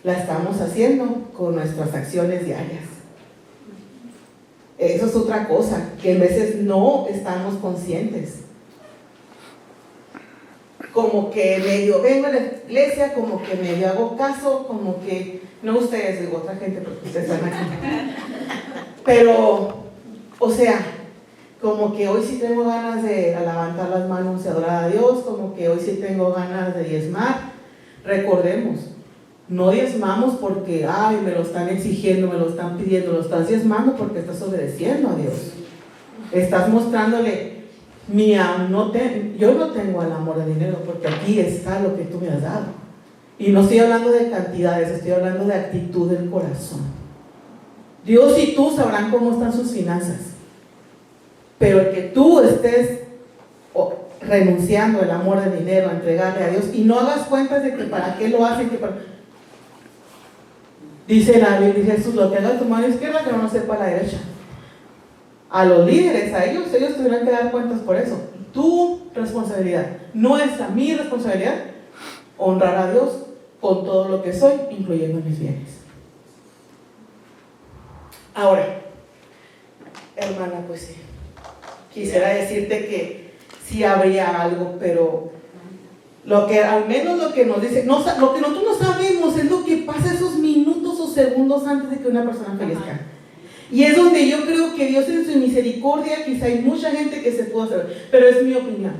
la estamos haciendo con nuestras acciones diarias. Eso es otra cosa, que a veces no estamos conscientes. Como que medio vengo a la iglesia, como que medio hago caso, como que, no ustedes, digo otra gente, porque ustedes están aquí. Pero, o sea, como que hoy sí tengo ganas de levantar las manos y adorar a Dios, como que hoy sí tengo ganas de diezmar. Recordemos, no diezmamos porque, ay, me lo están exigiendo, me lo están pidiendo, lo estás diezmando porque estás obedeciendo a Dios. Estás mostrándole, yo no tengo el amor de dinero porque aquí está lo que tú me has dado. Y no estoy hablando de cantidades, estoy hablando de actitud del corazón. Dios y tú sabrán cómo están sus finanzas. Pero el que tú estés renunciando el amor del dinero, a entregarle a Dios y no hagas cuentas de que para qué lo hacen, dice la Biblia, Jesús, lo que haga tu mano izquierda que no sepa la derecha. A los líderes, a ellos tendrán que dar cuentas por eso. Tu responsabilidad, nuestra, mi responsabilidad, honrar a Dios con todo lo que soy, incluyendo mis bienes. Ahora, hermana, pues sí, quisiera decirte que sí habría algo, pero al menos lo que nos dice, lo que nosotros no sabemos es lo que pasa esos minutos o segundos antes de que una persona fallezca. Y es donde yo creo que Dios en su misericordia, quizá hay mucha gente que se puede saber, pero es mi opinión.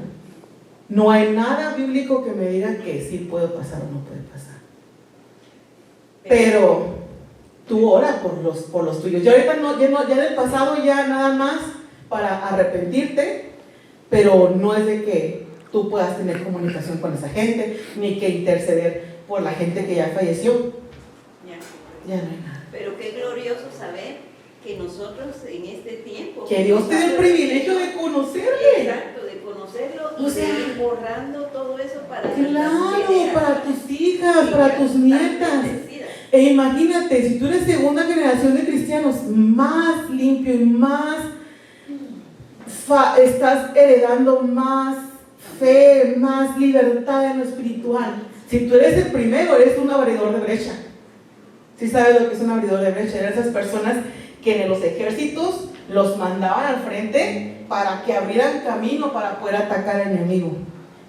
No hay nada bíblico que me diga que sí puede pasar o no puede pasar. Pero tú ora por los tuyos. Ya ahorita ya del pasado ya nada más para arrepentirte, pero no es de que tú puedas tener comunicación con esa gente, ni que interceder por la gente que ya falleció. Ya no hay nada. Pero qué glorioso saber que nosotros en este tiempo, que Dios te dé el privilegio de conocerle. Exacto, de conocerlo y O sea, de ir borrando todo eso para claro, para tus hijas, para tus nietas. E imagínate, si tú eres segunda generación de cristianos, más limpio y más estás heredando más fe, más libertad en lo espiritual. Si tú eres el primero, eres un abridor de brecha. ¿Sí sabes lo que es un abridor de brecha? Eran esas personas que en los ejércitos los mandaban al frente para que abrieran camino para poder atacar al enemigo.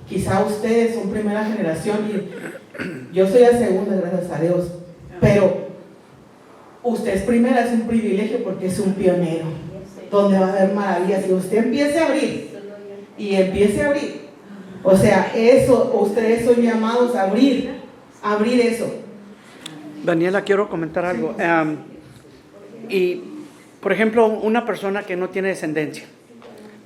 Quizá ustedes son primera generación y yo soy la segunda, gracias a Dios, pero usted es primera, es un privilegio porque es un pionero, donde va a haber maravillas. Y usted empiece a abrir y empiece a abrir, o sea, eso, ustedes son llamados a abrir eso. Daniela, quiero comentar algo. Y, por ejemplo, una persona que no tiene descendencia,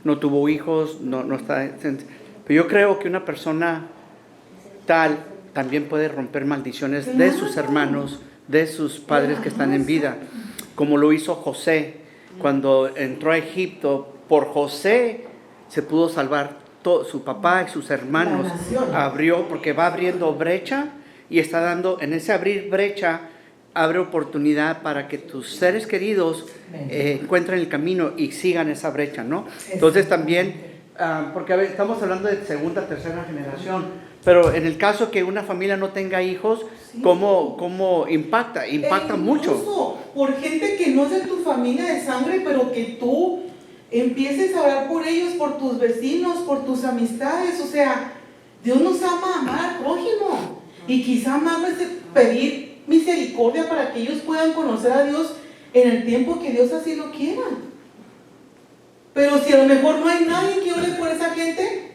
no tuvo hijos, no está... Pero yo creo que una persona tal también puede romper maldiciones de sus hermanos, de sus padres que están en vida, como lo hizo José cuando entró a Egipto. Por José se pudo salvar todo, su papá y sus hermanos. Abrió, porque va abriendo brecha y está dando, en ese abrir brecha, abre oportunidad para que tus seres queridos encuentren el camino y sigan esa brecha, ¿no? Entonces también, porque a ver, estamos hablando de segunda, tercera generación, pero en el caso que una familia no tenga hijos, ¿cómo impacta? Impacta mucho. Por gente que no es de tu familia de sangre, pero que tú empieces a orar por ellos, por tus vecinos, por tus amistades. O sea, Dios nos ama a amar al prójimo. Y quizá más es pedir misericordia para que ellos puedan conocer a Dios en el tiempo que Dios así lo quiera. Pero si a lo mejor no hay nadie que ore por esa gente,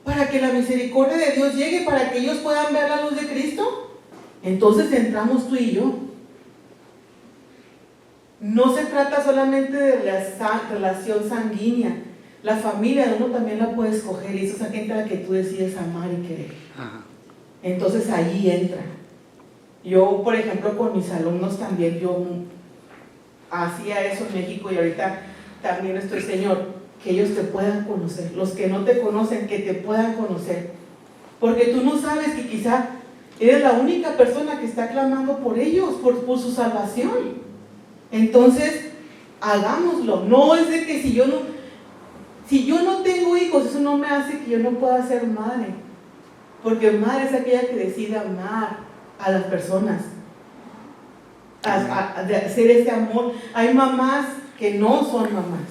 para que la misericordia de Dios llegue, para que ellos puedan ver la luz de Cristo, entonces entramos tú y yo. No se trata solamente de la relación sanguínea. la familia de uno también la puede escoger, y eso es gente a la que tú decides amar y querer. Ajá. Entonces allí entra. Yo, por ejemplo, con mis alumnos también, yo hacía eso en México, y ahorita también estoy, Señor, que ellos te puedan conocer, los que no te conocen, que te puedan conocer, porque tú no sabes que quizá eres la única persona que está clamando por ellos, por su salvación. Entonces, hagámoslo. No es de que si yo no tengo hijos, eso no me hace que yo no pueda ser madre, porque madre es aquella que decide amar a las personas, de hacer ese amor. Hay mamás que no son mamás,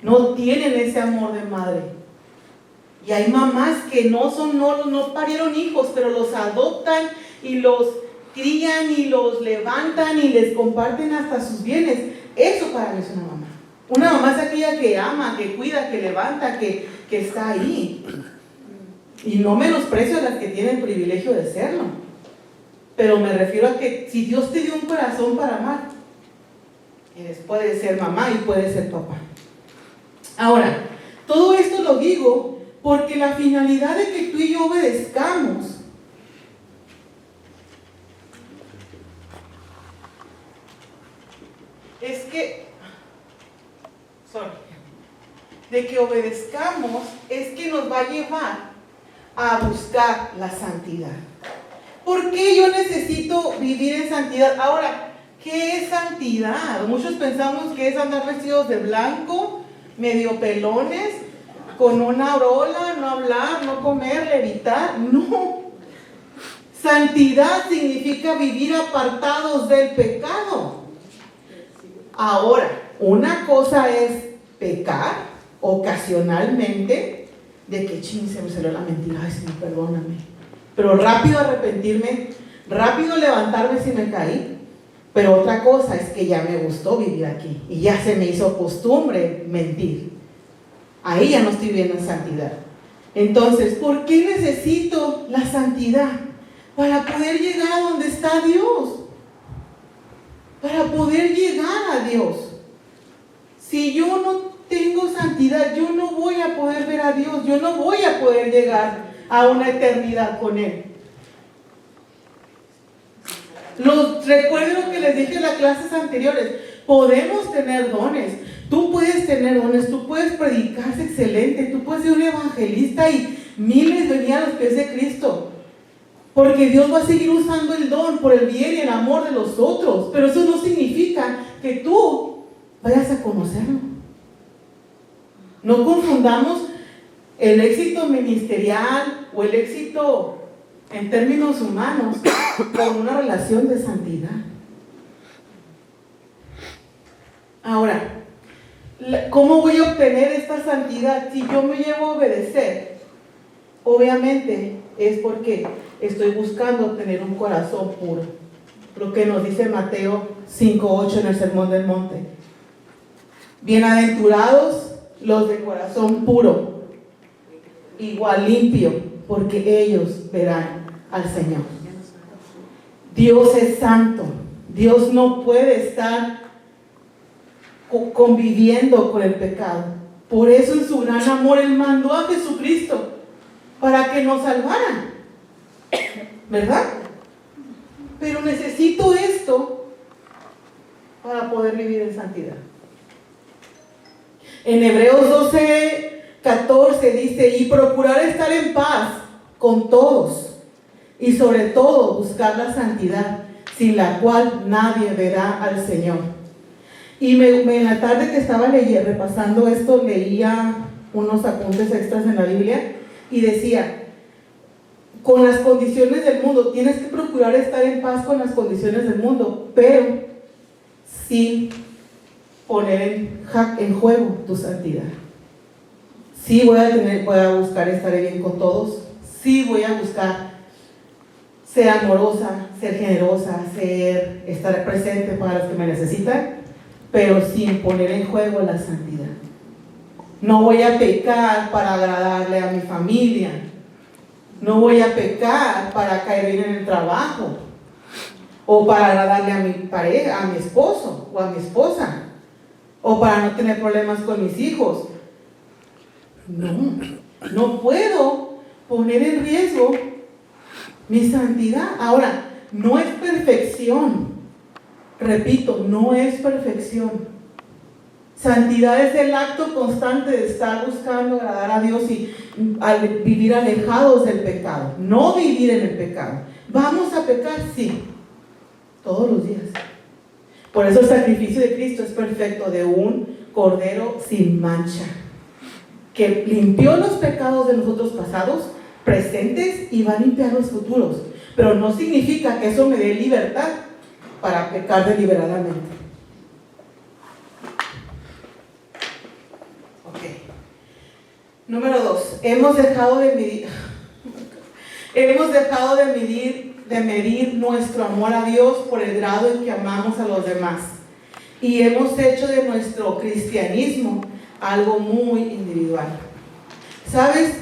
no tienen ese amor de madre, y hay mamás que no parieron hijos, pero los adoptan y los crían y los levantan y les comparten hasta sus bienes. Eso para mí es una mamá. Una mamá es aquella que ama, que cuida, que levanta, que está ahí. Y no menosprecio a las que tienen el privilegio de serlo, pero me refiero a que si Dios te dio un corazón para amar, puede ser mamá y puede ser papá. Ahora, todo esto lo digo porque la finalidad de que tú y yo obedezcamos es que nos va a llevar a buscar la santidad. ¿Por qué yo necesito vivir en santidad? Ahora, ¿qué es santidad? Muchos pensamos que es andar vestidos de blanco, medio pelones, con una aureola, no hablar, no comer, levitar. No. Santidad significa vivir apartados del pecado. Ahora, una cosa es pecar ocasionalmente, de que ching, se me salió la mentira, ay Señor, perdóname. Pero rápido arrepentirme, rápido levantarme si me caí. Pero otra cosa es que ya me gustó vivir aquí y ya se me hizo costumbre mentir. Ahí ya no estoy viviendo en santidad. Entonces, ¿por qué necesito la santidad? Para poder llegar a donde está Dios. Para poder llegar a Dios. Si yo no tengo santidad, yo no voy a poder ver a Dios, yo no voy a poder llegar a una eternidad con Él. Recuerden lo que les dije en las clases anteriores. Podemos tener dones. Tú puedes tener dones, tú puedes predicar excelente, tú puedes ser un evangelista y miles venían a los pies de Cristo. Porque Dios va a seguir usando el don por el bien y el amor de los otros. Pero eso no significa que tú vayas a conocerlo. No confundamos el éxito ministerial o el éxito en términos humanos con una relación de santidad. Ahora, ¿cómo voy a obtener esta santidad? Si yo me llevo a obedecer, obviamente es porque estoy buscando tener un corazón puro. Lo que nos dice Mateo 5:8 en el Sermón del Monte. Bienaventurados los de corazón puro, igual limpio, porque ellos verán al Señor. Dios es santo. Dios no puede estar conviviendo con el pecado. Por eso en su gran amor Él mandó a Jesucristo para que nos salvara, ¿verdad? Pero necesito esto para poder vivir en santidad. En Hebreos 12:14 dice: y procurar estar en paz con todos, y sobre todo buscar la santidad, sin la cual nadie verá al Señor. Y en la tarde que estaba repasando esto, leía unos apuntes extras en la Biblia y decía: con las condiciones del mundo, tienes que procurar estar en paz con las condiciones del mundo, pero sin poner en juego tu santidad. Sí voy a buscar estar bien con todos, sí voy a buscar ser amorosa, ser generosa, estar presente para los que me necesitan, pero sin poner en juego la santidad. No voy a pecar para agradarle a mi familia. No voy a pecar para caer bien en el trabajo, o para agradarle a mi pareja, a mi esposo o a mi esposa, o para no tener problemas con mis hijos. No puedo poner en riesgo mi santidad. Ahora, no es perfección. Repito, no es perfección. Santidad es el acto constante de estar buscando agradar a Dios y vivir alejados del pecado. No vivir en el pecado. ¿Vamos a pecar? Sí. Todos los días. Por eso el sacrificio de Cristo es perfecto, de un cordero sin mancha, que limpió los pecados de nosotros pasados, presentes, y va a limpiar los futuros. Pero no significa que eso me dé libertad para pecar deliberadamente. Ok. Número 2. Hemos dejado de medir nuestro amor a Dios por el grado en que amamos a los demás. Y hemos hecho de nuestro cristianismo algo muy individual. ¿Sabes?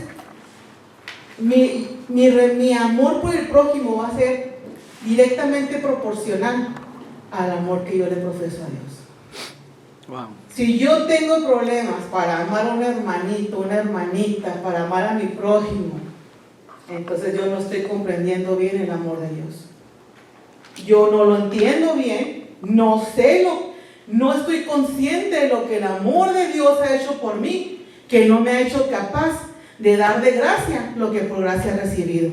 Mi amor por el prójimo va a ser directamente proporcional al amor que yo le profeso a Dios. Wow. Si yo tengo problemas para amar a un hermanito, una hermanita, para amar a mi prójimo, entonces yo no estoy comprendiendo bien el amor de Dios. Yo no lo entiendo bien, no estoy consciente de lo que el amor de Dios ha hecho por mí, que no me ha hecho capaz de dar de gracia lo que por gracia he recibido.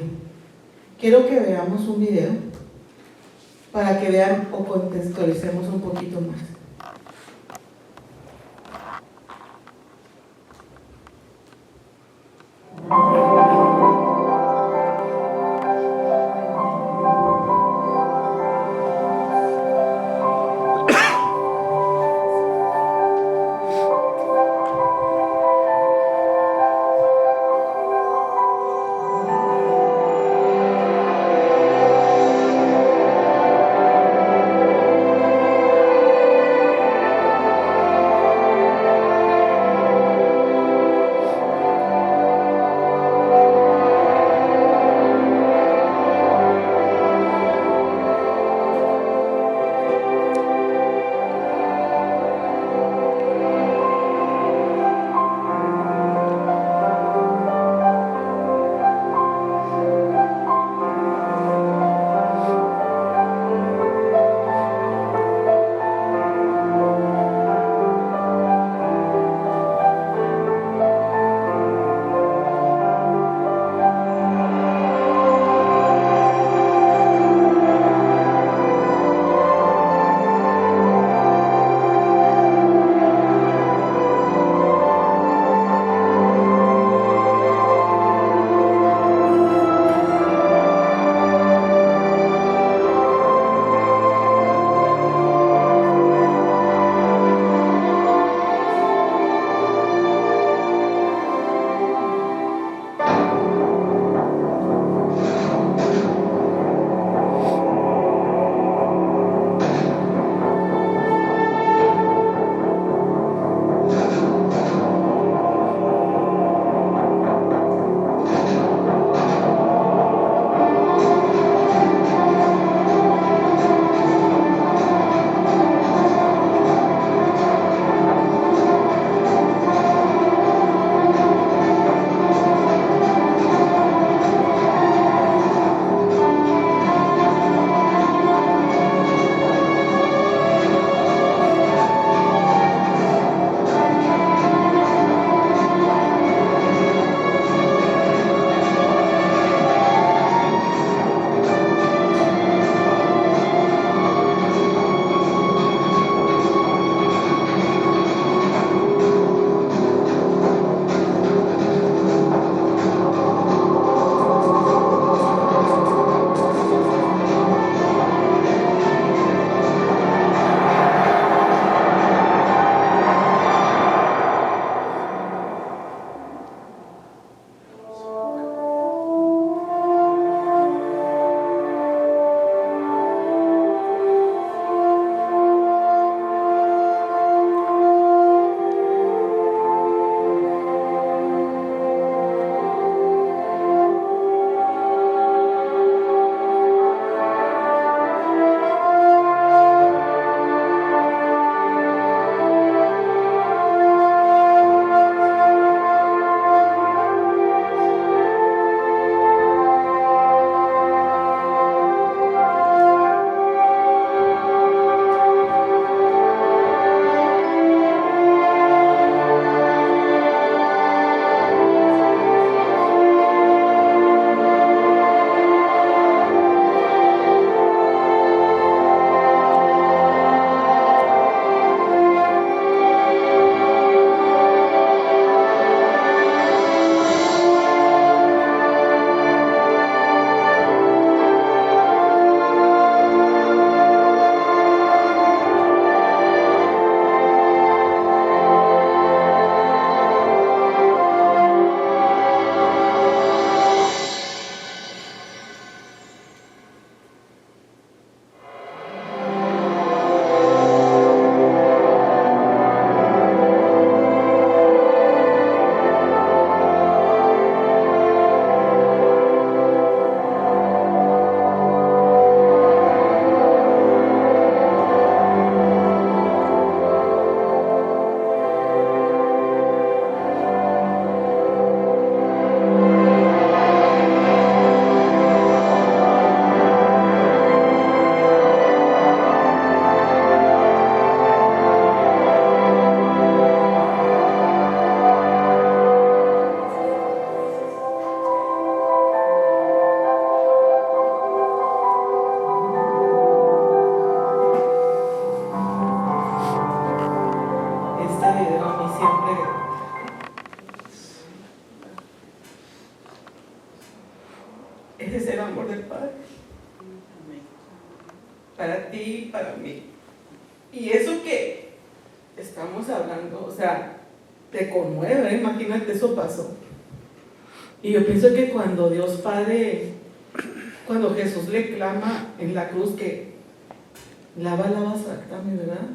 Quiero que veamos un video para que vean o contextualicemos un poquito más. video a mí siempre. Ese es el amor del Padre. Para ti y para mí. Y eso que estamos hablando, o sea, te conmueve, imagínate, eso pasó. Y yo pienso que cuando Dios Padre, cuando Jesús le clama en la cruz que lava, sácame, ¿verdad?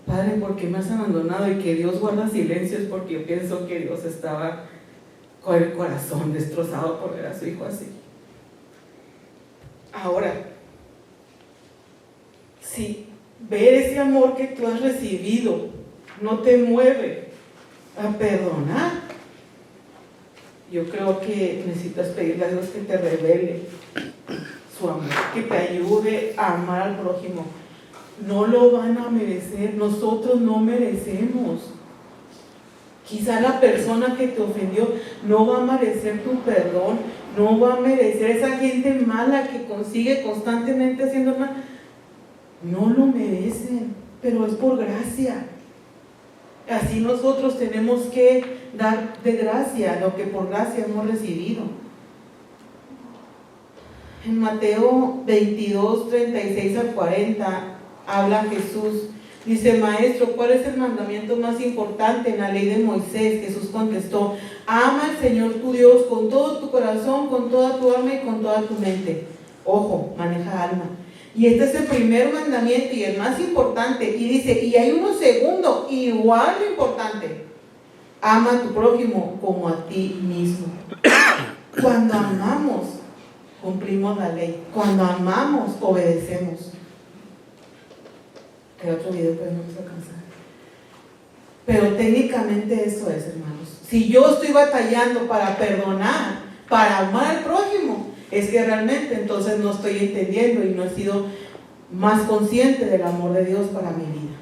Padre, ¿por qué me has abandonado? Y que Dios guarda silencio, es porque yo pienso que Dios estaba con el corazón destrozado por ver a su hijo así. Ahora, si ver ese amor que tú has recibido no te mueve a perdonar, yo creo que necesitas pedirle a Dios que te revele su amor, que te ayude a amar al prójimo. No lo van a merecer, nosotros no merecemos. Quizá la persona que te ofendió no va a merecer tu perdón, no va a merecer esa gente mala que consigue constantemente haciendo mal. No lo merecen, pero es por gracia. Así nosotros tenemos que dar de gracia lo que por gracia hemos recibido. En Mateo 22, 36 al 40 habla Jesús. Dice: Maestro, ¿cuál es el mandamiento más importante en la ley de Moisés? Jesús contestó: ama al Señor tu Dios con todo tu corazón, con toda tu alma y con toda tu mente. Ojo, maneja alma. Y este es el primer mandamiento y el más importante. Y dice, y hay uno segundo, igual de importante: ama a tu prójimo como a ti mismo. Cuando amamos, cumplimos la ley. Cuando amamos, obedecemos. Que otro video pues no nos alcanzar. Pero técnicamente eso es, hermanos. Si yo estoy batallando para perdonar, para amar al prójimo, es que realmente entonces no estoy entendiendo y no he sido más consciente del amor de Dios para mi vida.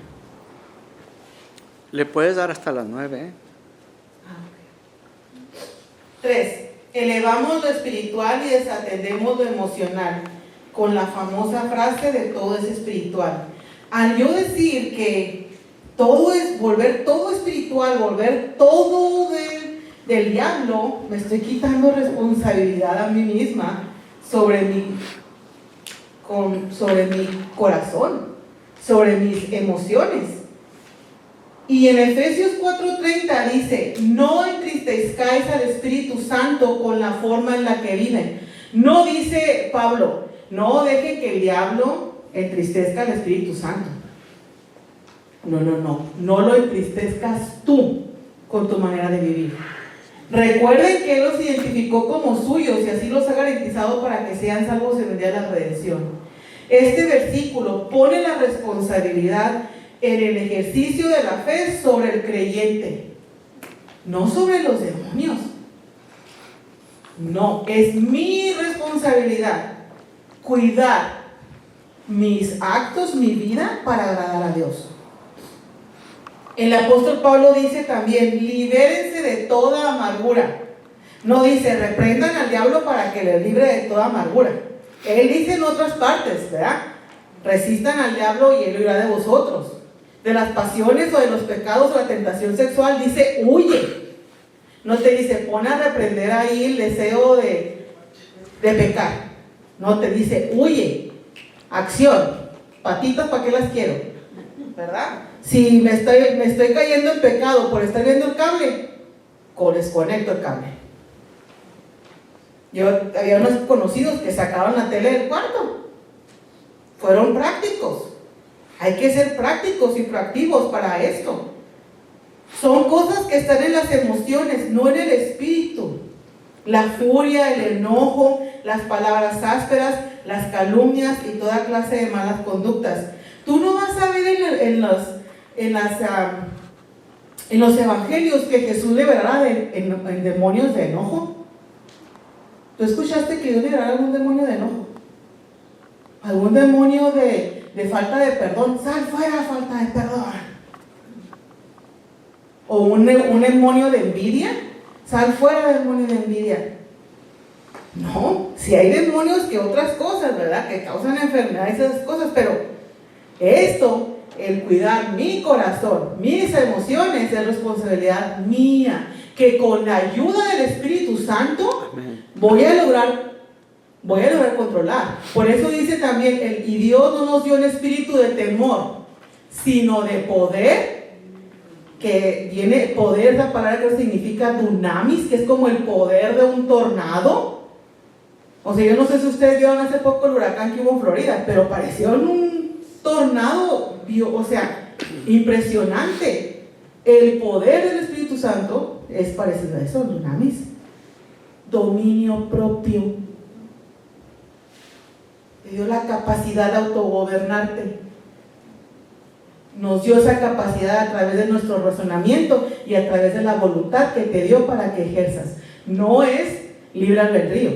Le puedes dar hasta las 9, ¿eh? 3. Elevamos lo espiritual y desatendemos lo emocional con la famosa frase de todo es espiritual. Al yo decir que todo es volver todo espiritual, volver todo del diablo, me estoy quitando responsabilidad a mí misma sobre mi corazón, sobre mis emociones. Y en Efesios 4:30 dice: no entristezcáis al Espíritu Santo con la forma en la que viven. No dice Pablo, no deje que el diablo entristezca al Espíritu Santo. No lo entristezcas tú con tu manera de vivir. Recuerden que Él los identificó como suyos y así los ha garantizado para que sean salvos en el día de la redención. Este versículo pone la responsabilidad en el ejercicio de la fe sobre el creyente, no sobre los demonios. No, es mi responsabilidad cuidar mis actos, mi vida, para agradar a Dios. El apóstol Pablo dice también: libérense de toda amargura. No dice reprendan al diablo para que les libre de toda amargura. Él dice en otras partes, ¿verdad? Resistan al diablo y él huirá de vosotros. De las pasiones o de los pecados o la tentación sexual dice huye. No te dice pon a reprender ahí el deseo de pecar. No, te dice huye. Acción. Patitas, ¿para qué las quiero? ¿Verdad? Si me estoy cayendo en pecado por estar viendo el cable, desconecto el cable. Yo había unos conocidos que sacaban la tele del cuarto. Fueron prácticos. Hay que ser prácticos y proactivos para esto. Son cosas que están en las emociones, no en el espíritu. La furia, el enojo, las palabras ásperas, las calumnias y toda clase de malas conductas. Tú no vas a ver en los evangelios que Jesús liberará en demonios de enojo. ¿Tú escuchaste que Dios liberará algún demonio de enojo? ¿Algún demonio de falta de perdón? ¡Sal fuera, falta de perdón! ¿O un demonio de envidia? ¡Sal fuera, demonio de envidia! No, si hay demonios que otras cosas, ¿verdad? Que causan enfermedades y esas cosas, pero esto el cuidar mi corazón, mis emociones, es responsabilidad mía, que con la ayuda del Espíritu Santo voy a lograr controlar. Por eso dice también, y Dios no nos dio un espíritu de temor, sino de poder, que viene poder, la palabra que significa dunamis, que es como el poder de un tornado. O sea, yo no sé si ustedes vieron hace poco el huracán que hubo en Florida, pero pareció un tornado, o sea, impresionante. El poder del Espíritu Santo es parecido a eso, dunamis, dominio propio. Te dio la capacidad de autogobernarte. Nos dio esa capacidad a través de nuestro razonamiento y a través de la voluntad que te dio para que ejerzas. No es libre albedrío,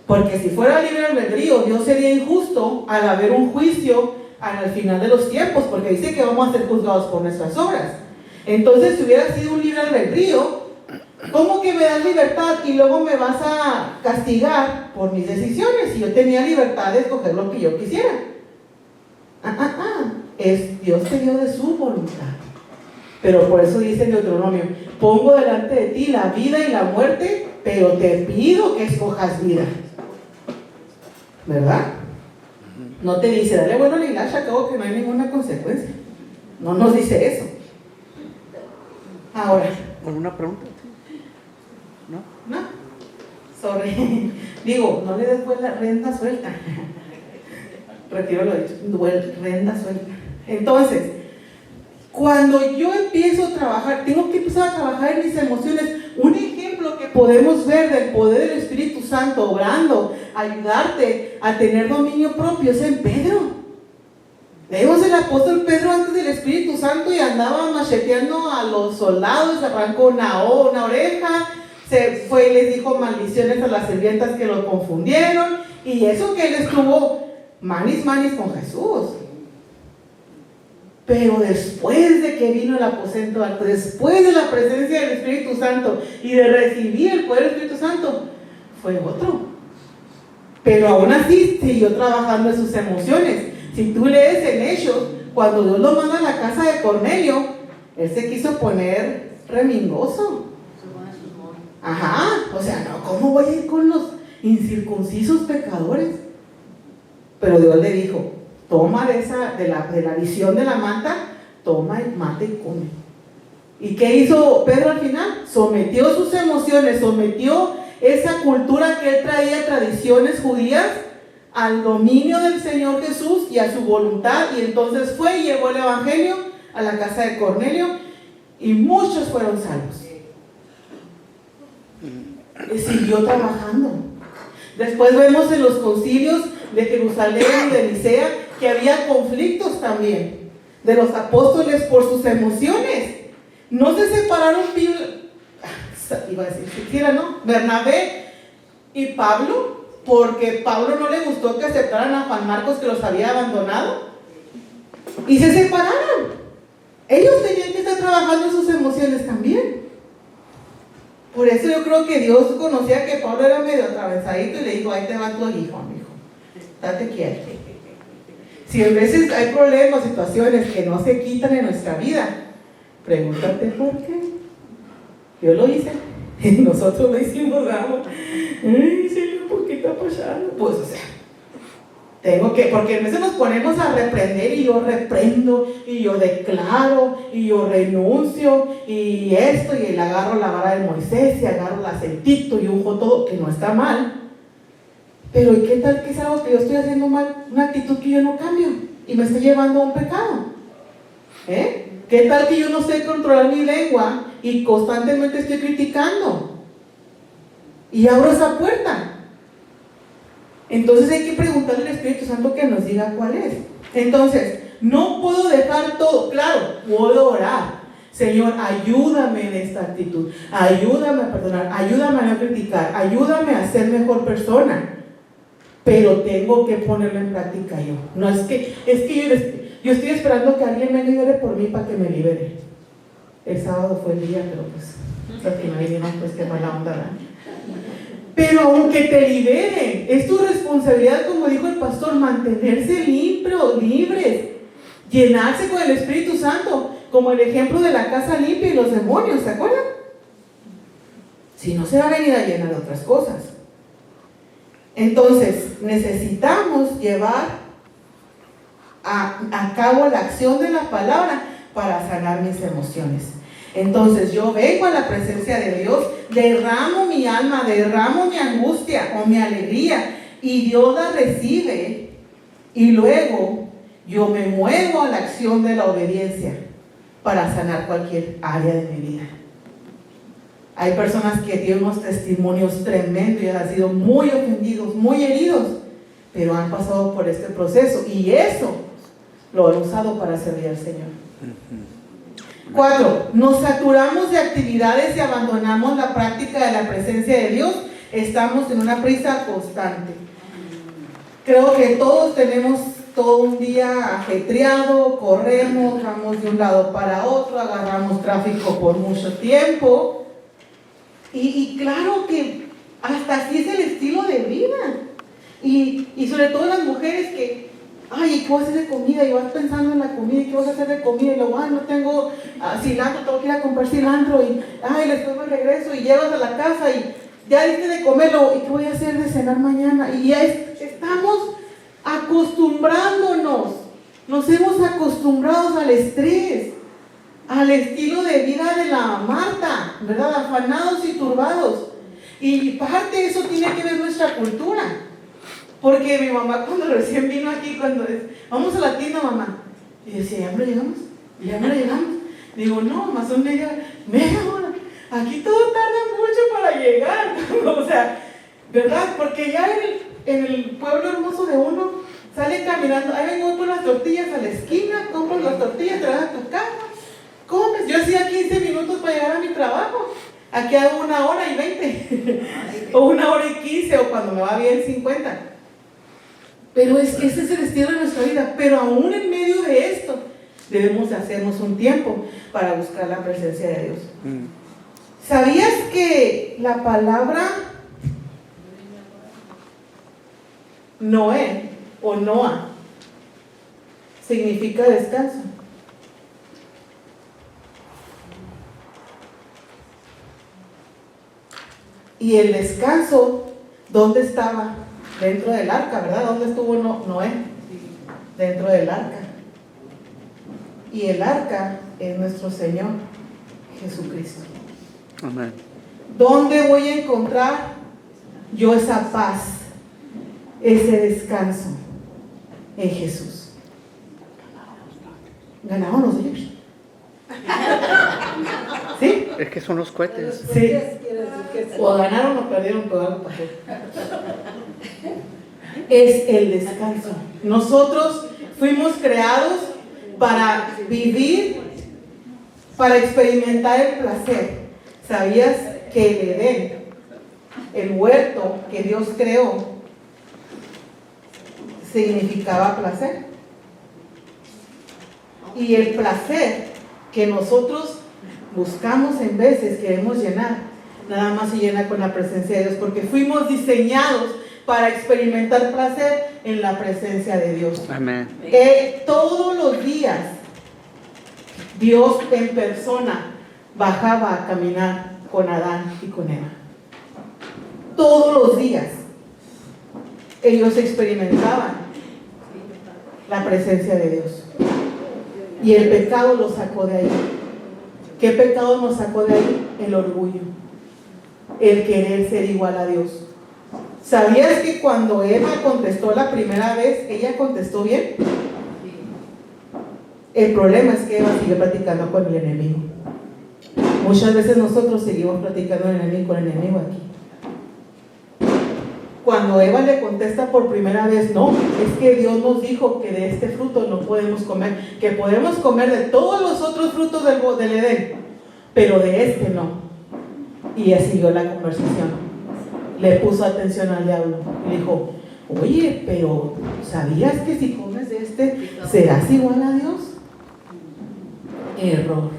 porque si fuera libre albedrío, Dios sería injusto al haber un juicio al final de los tiempos, porque dice que vamos a ser juzgados por nuestras obras. Entonces, si hubiera sido un libre albedrío, ¿cómo que me das libertad y luego me vas a castigar por mis decisiones? Si yo tenía libertad de escoger lo que yo quisiera. Dios te dio de su voluntad. Pero por eso dice en Deuteronomio, pongo delante de ti la vida y la muerte, pero te pido que escojas vida. ¿Verdad? No te dice, dale bueno a la iglesia, acabo que no hay ninguna consecuencia. No nos dice eso. Ahora, ¿alguna pregunta? ¿No? Sorry. Digo, no le des renda suelta. Retiro lo dicho, renda suelta. Entonces, cuando yo empiezo a trabajar, tengo que empezar a trabajar en mis emociones. Un ejemplo que podemos ver del poder del Espíritu Santo obrando, ayudarte a tener dominio propio, es en Pedro. Vemos el apóstol Pedro antes del Espíritu Santo y andaba macheteando a los soldados, arrancó una oreja, se fue y les dijo maldiciones a las sirvientas que lo confundieron, y eso que él estuvo manis con Jesús. Pero después de que vino el aposento alto, después de la presencia del Espíritu Santo y de recibir el poder del Espíritu Santo, fue otro. Pero aún así siguió trabajando en sus emociones. Si tú lees en Hechos, cuando Dios lo manda a la casa de Cornelio, él se quiso poner remingoso. O sea, no, ¿cómo voy a ir con los incircuncisos pecadores? Pero Dios le dijo, toma de la visión de la manta, toma y mata y come. ¿Y qué hizo Pedro al final? Sometió sus emociones, sometió esa cultura que él traía, tradiciones judías, al dominio del Señor Jesús y a su voluntad, y entonces fue y llevó el evangelio a la casa de Cornelio y muchos fueron salvos. Y siguió trabajando. Después vemos en los concilios de Jerusalén y de Nicea que había conflictos también de los apóstoles por sus emociones. No se separaron, iba a decir siquiera, ¿no? Bernabé y Pablo, porque Pablo no le gustó que aceptaran a Juan Marcos, que los había abandonado, y se separaron. Ellos tenían que estar trabajando en sus emociones también. Por eso yo creo que Dios conocía que Pablo era medio atravesadito y le dijo, ahí te va tu aguijón, hijo, date quieto. Si a veces hay problemas, situaciones que no se quitan en nuestra vida, pregúntate por qué. Yo lo hice, nosotros lo hicimos, vamos. Ay, Señor, ¿por qué está pasando? Pues, o sea, porque a veces nos ponemos a reprender y yo reprendo, y yo declaro, y yo renuncio, y esto, y él agarro la vara de Moisés, y agarro el aceitito, y unjo todo, que no está mal. Pero ¿y qué tal que es algo que yo estoy haciendo mal? Una actitud que yo no cambio, y me está llevando a un pecado. ¿Qué tal que yo no sé controlar mi lengua, y constantemente estoy criticando? Y abro esa puerta. Entonces hay que preguntarle al Espíritu Santo que nos diga cuál es. Entonces, no puedo dejar todo. Claro, puedo orar. Señor, ayúdame en esta actitud. Ayúdame a perdonar. Ayúdame a no criticar. Ayúdame a ser mejor persona. Pero tengo que ponerlo en práctica yo. No es que yo estoy esperando que alguien me libere por mí para que me libere. El sábado fue el día, pero pues al final vinieron, pues qué mala onda, ¿verdad? Pero aunque te liberen, es tu responsabilidad, como dijo el pastor, mantenerse libres. llenarse con el Espíritu Santo, como el ejemplo de la casa limpia y los demonios, ¿se acuerdan? Si no, se va a venir a llenar de otras cosas. Entonces, necesitamos llevar a cabo la acción de la palabra para sanar mis emociones. Entonces, yo vengo a la presencia de Dios, derramo mi alma, derramo mi angustia o mi alegría, y Dios la recibe, y luego yo me muevo a la acción de la obediencia para sanar cualquier área de mi vida. Hay personas que tienen unos testimonios tremendos y han sido muy ofendidos, muy heridos, pero han pasado por este proceso y eso lo han usado para servir al Señor. 4. Nos saturamos de actividades y abandonamos la práctica de la presencia de Dios. Estamos en una prisa constante. Creo que todos tenemos todo un día ajetreado, corremos, vamos de un lado para otro, agarramos tráfico por mucho tiempo. Y claro que hasta así es el estilo de vida. Y sobre todo las mujeres que, ay, ¿qué voy a hacer de comida? Y vas pensando en la comida, ¿y qué vas a hacer de comida? Y luego, ay, no tengo cilantro, tengo que ir a comprar cilantro. Y, ay, después me regreso y llegas a la casa y ya diste de comerlo. ¿Y qué voy a hacer de cenar mañana? Y ya estamos acostumbrándonos. Nos hemos acostumbrado al estrés, al estilo de vida de la Marta, ¿verdad? Afanados y turbados. Y parte de eso tiene que ver nuestra cultura. Porque mi mamá cuando recién vino aquí, vamos a la tienda, mamá, y decía, ¿ya no llegamos? ¿Ya no llegamos? Digo, no, más son media hora. Aquí todo tarda mucho para llegar. O sea, ¿verdad? Porque ya en el pueblo hermoso de uno, sale caminando, ahí vengo con las tortillas a la esquina, compras las tortillas, te vas a tu casa, comes. Yo hacía 15 minutos para llegar a mi trabajo. Aquí hago 1 hora y 20. O 1 hora y 15, o cuando me va bien 50. Pero ese es el estilo de nuestra vida. Pero aún en medio de esto, debemos de hacernos un tiempo para buscar la presencia de Dios. ¿Sabías que la palabra Noé o Noah significa descanso? Y el descanso, ¿dónde estaba? Dentro del arca, ¿verdad? ¿Dónde estuvo Noé? Dentro del arca. Y el arca es nuestro Señor Jesucristo. Amén. ¿¿Dónde voy a encontrar yo esa paz, ese descanso? En Jesús. ¿Ganaron los ellos? ¿Sí? Es que son los cohetes. Sí. O ganaron o perdieron, pero algo pasó. Es el descanso. Nosotros fuimos creados para vivir, para experimentar el placer. ¿Sabías que el Edén, el huerto que Dios creó, significaba placer? Y el placer que nosotros buscamos en veces, queremos llenar, nada más se llena con la presencia de Dios, porque fuimos diseñados para experimentar placer en la presencia de Dios. Amén. Todos los días Dios en persona bajaba a caminar con Adán y con Eva. Todos los días ellos experimentaban la presencia de Dios. Y el pecado los sacó de ahí. ¿Qué pecado nos sacó de ahí? El orgullo, el querer ser igual a Dios. ¿Sabías que cuando Eva contestó la primera vez, ella contestó bien? El problema es que Eva siguió platicando con el enemigo. Muchas veces nosotros seguimos platicando con el enemigo aquí. Cuando Eva le contesta por primera vez, no, es que Dios nos dijo que de este fruto no podemos comer, que podemos comer de todos los otros frutos del Edén, pero de este no. Y ella siguió la conversación. Le puso atención al diablo y le dijo, oye, pero ¿sabías que si comes de este serás igual a Dios? Error.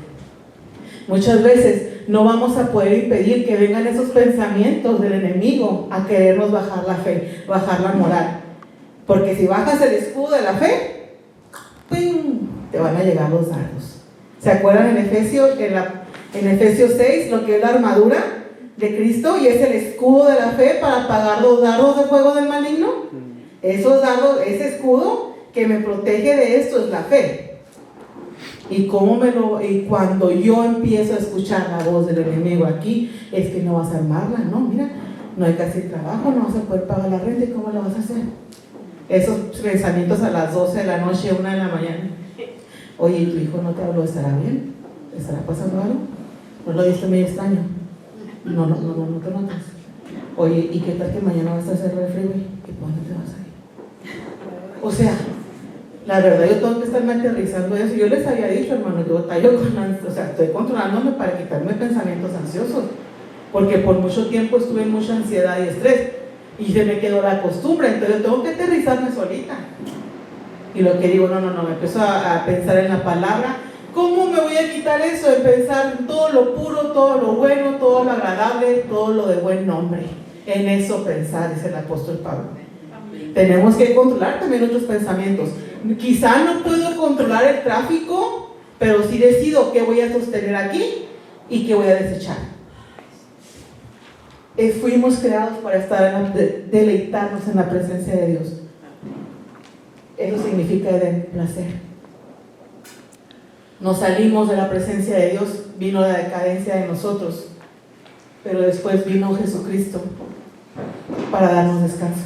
Muchas veces no vamos a poder impedir que vengan esos pensamientos del enemigo a querernos bajar la fe, bajar la moral. Porque si bajas el escudo de la fe, ¡ping!, te van a llegar los dardos. ¿Se acuerdan en Efesios 6, lo que es la armadura de Cristo y es el escudo de la fe para apagar los dardos de fuego del maligno? Esos dardos, ese escudo que me protege de esto es la fe. Y cuando yo empiezo a escuchar la voz del enemigo aquí, es que no vas a armarla, no, mira, no hay casi trabajo, no vas a poder pagar la renta, ¿y cómo lo vas a hacer? Esos pensamientos a las 12 de la noche, 1 de la mañana. Oye, ¿tu hijo no te habló? ¿Estará bien? ¿Estará pasando algo? ¿No lo viste muy extraño? No te notas. Oye, ¿y qué tal que mañana vas a hacer el freeway? ¿Y por dónde te vas a ir? O sea, la verdad yo tengo que estarme aterrizando eso. Yo les había dicho, hermano, yo estoy controlándome para quitarme pensamientos ansiosos, porque por mucho tiempo estuve en mucha ansiedad y estrés y se me quedó la costumbre, entonces yo tengo que aterrizarme solita. Y lo que digo, no, me empiezo a pensar en la palabra. ¿Cómo me voy a quitar eso? En pensar en todo lo puro, todo lo bueno, todo lo agradable, todo lo de buen nombre. En eso pensar, dice el apóstol Pablo. Tenemos que controlar también nuestros pensamientos. Quizá no puedo controlar el tráfico, pero sí decido qué voy a sostener aquí y qué voy a desechar. Fuimos creados para deleitarnos en la presencia de Dios. Eso significa Edén, placer. Nos salimos de la presencia de Dios, vino la decadencia de nosotros, pero después vino Jesucristo para darnos descanso.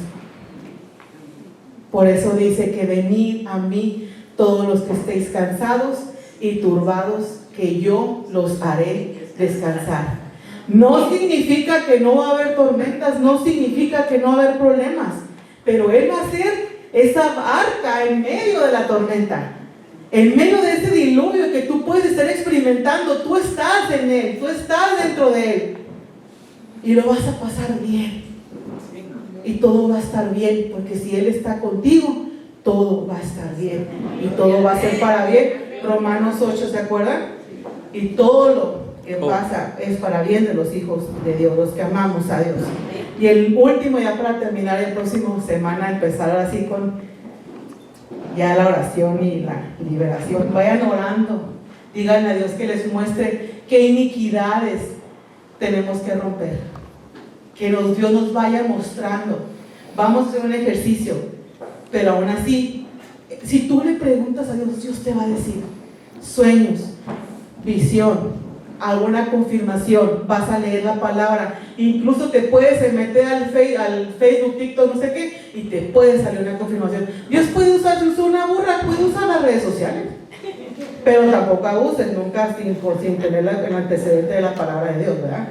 Por eso dice que venid a mí todos los que estéis cansados y turbados, que yo los haré descansar. No significa que no va a haber tormentas, no significa que no va a haber problemas, pero Él va a ser esa arca en medio de la tormenta, en medio de ese diluvio que tú puedes estar experimentando. Tú estás en Él, tú estás dentro de Él y lo vas a pasar bien. Y todo va a estar bien, porque si Él está contigo, todo va a estar bien y todo va a ser para bien. Romanos 8, ¿se acuerdan? Y todo lo que pasa es para bien de los hijos de Dios, los que amamos a Dios. Y el último, ya para terminar, el próximo semana empezar así con ya la oración y la liberación. Vayan orando, díganle a Dios que les muestre qué iniquidades tenemos que romper, que Dios nos vaya mostrando. Vamos a hacer un ejercicio, pero aún así, si tú le preguntas a Dios, Dios te va a decir sueños, visión, alguna confirmación, vas a leer la palabra, incluso te puedes meter al Facebook, TikTok, no sé qué, y te puede salir una confirmación. Dios puede usar, si usa una burra, puede usar las redes sociales, pero tampoco abuses, nunca sin tener el antecedente de la palabra de Dios, ¿verdad?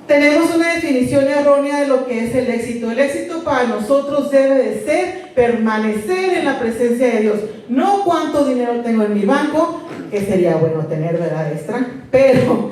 Tenemos una definición errónea de lo que es el éxito. El éxito para nosotros debe de ser permanecer en la presencia de Dios. No cuánto dinero tengo en mi banco, que sería bueno tener, ¿verdad? Extra, pero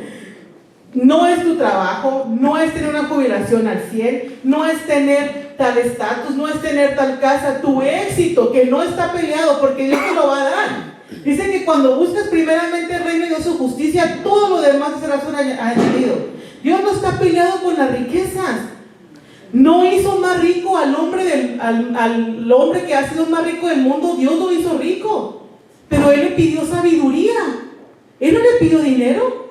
no es tu trabajo, no es tener una jubilación al 100, no es tener tal estatus, no es tener tal casa. Tu éxito, que no está peleado, porque Dios te lo va a dar. Dice que cuando buscas primeramente el reino de su justicia, todo lo demás será añadido. Dios no está peleado con las riquezas. No hizo más rico al hombre que ha sido más rico del mundo. Dios lo hizo rico, pero Él le pidió sabiduría. Él no le pidió dinero.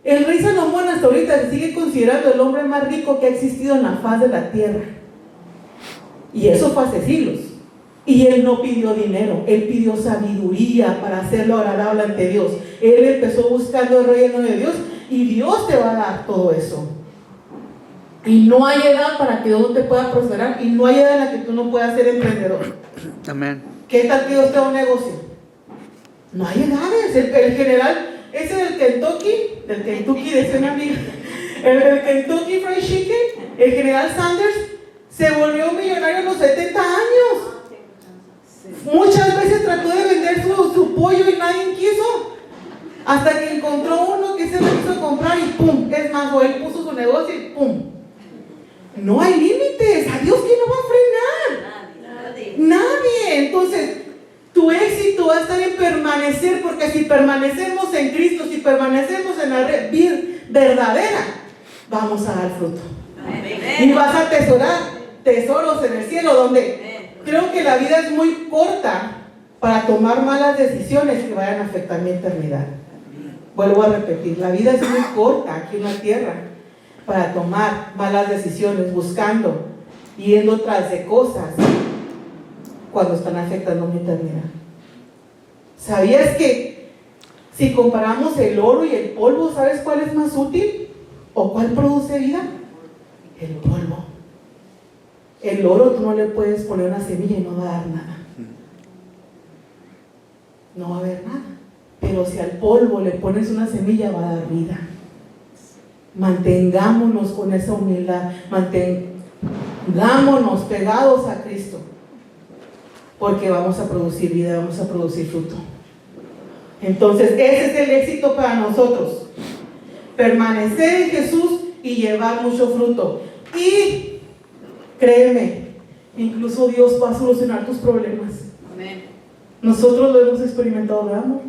El rey Salomón hasta ahorita se sigue considerando el hombre más rico que ha existido en la faz de la tierra, y eso fue hace siglos. Y él no pidió dinero, él pidió sabiduría para hacerlo agradable ante Dios. Él empezó buscando el reino de Dios, y Dios te va a dar todo eso. Y no hay edad para que Dios te pueda prosperar, y no hay edad en la que tú no puedas ser emprendedor. Amén. ¿Qué tal que Dios te da un negocio? No hay edades. El general ese del Kentucky, decía una amiga, el del Kentucky Fried Chicken, el general Sanders se volvió millonario a los 70 años. Muchas veces trató de vender su pollo y nadie quiso, hasta que encontró uno que se lo quiso comprar y ¡pum! Es más, o él puso su negocio y ¡pum! No hay límites. ¿A Dios quién no va a frenar? Nadie. Entonces, tu éxito va a estar en permanecer, porque si permanecemos en Cristo, si permanecemos en la vida verdadera, vamos a dar fruto. Y vas a atesorar tesoros en el cielo, donde creo que la vida es muy corta para tomar malas decisiones que vayan a afectar mi eternidad. Vuelvo a repetir, la vida es muy corta aquí en la tierra para tomar malas decisiones, buscando, yendo tras de cosas cuando están afectando mi eternidad. ¿Sabías que si comparamos el oro y el polvo, ¿sabes cuál es más útil? ¿O cuál produce vida? El polvo. El oro tú no le puedes poner una semilla y no va a dar nada. No va a haber nada. Pero si al polvo le pones una semilla, va a dar vida. Mantengámonos con esa humildad. Mantengámonos pegados a Cristo. Porque vamos a producir vida, vamos a producir fruto. Entonces, ese es el éxito para nosotros. Permanecer en Jesús y llevar mucho fruto. Y créeme, incluso Dios va a solucionar tus problemas. Amén. Nosotros lo hemos experimentado, ¿verdad, amor?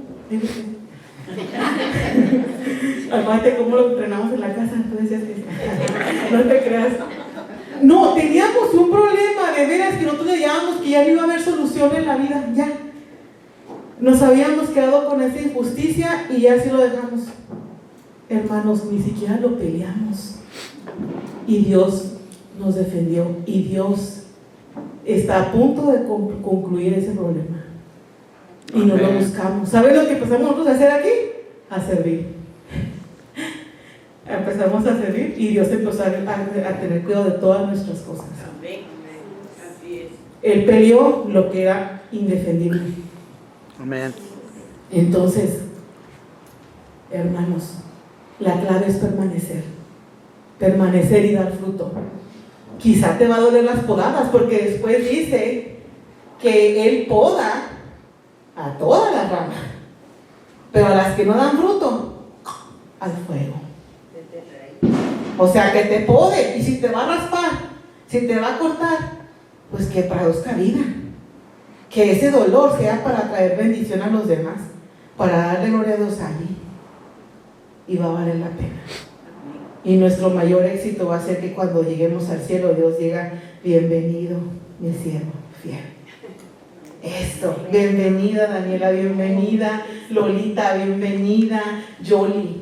Acuérdate cómo lo entrenamos en la casa. Tú decías que no te creas. No, teníamos un problema de veras que nosotros veíamos que ya no iba a haber solución en la vida. Ya. Nos habíamos quedado con esa injusticia y ya así lo dejamos. Hermanos, ni siquiera lo peleamos. Y Dios nos defendió. Y Dios está a punto de concluir ese problema. Y no lo buscamos. ¿Sabes lo que empezamos nosotros a hacer aquí? A servir. Empezamos a servir y Dios empezó a tener cuidado de todas nuestras cosas. Amén. Así es. Él peleó lo que era indefendible. Amén. Entonces, hermanos, la clave es permanecer. Permanecer y dar fruto. Quizá te va a doler las podadas, porque después dice que Él poda a todas las ramas, pero a las que no dan fruto, al fuego. O sea, que te pode, y si te va a raspar, si te va a cortar, pues que produzca vida. Que ese dolor sea para traer bendición a los demás, para darle gloria a Dios allí, y va a valer la pena. Y nuestro mayor éxito va a ser que cuando lleguemos al cielo, Dios diga: bienvenido, mi siervo fiel. Esto, bienvenida Daniela, bienvenida Lolita, bienvenida Jolie,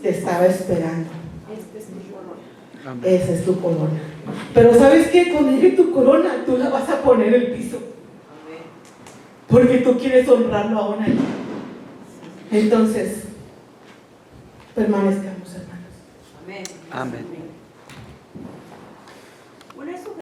te estaba esperando. Esa es tu corona. Pero ¿sabes qué? Cuando llegue tu corona, tú la vas a poner en el piso. Porque tú quieres honrarlo aún ahí. Entonces, permanezcamos, hermanos. Amén. Amén.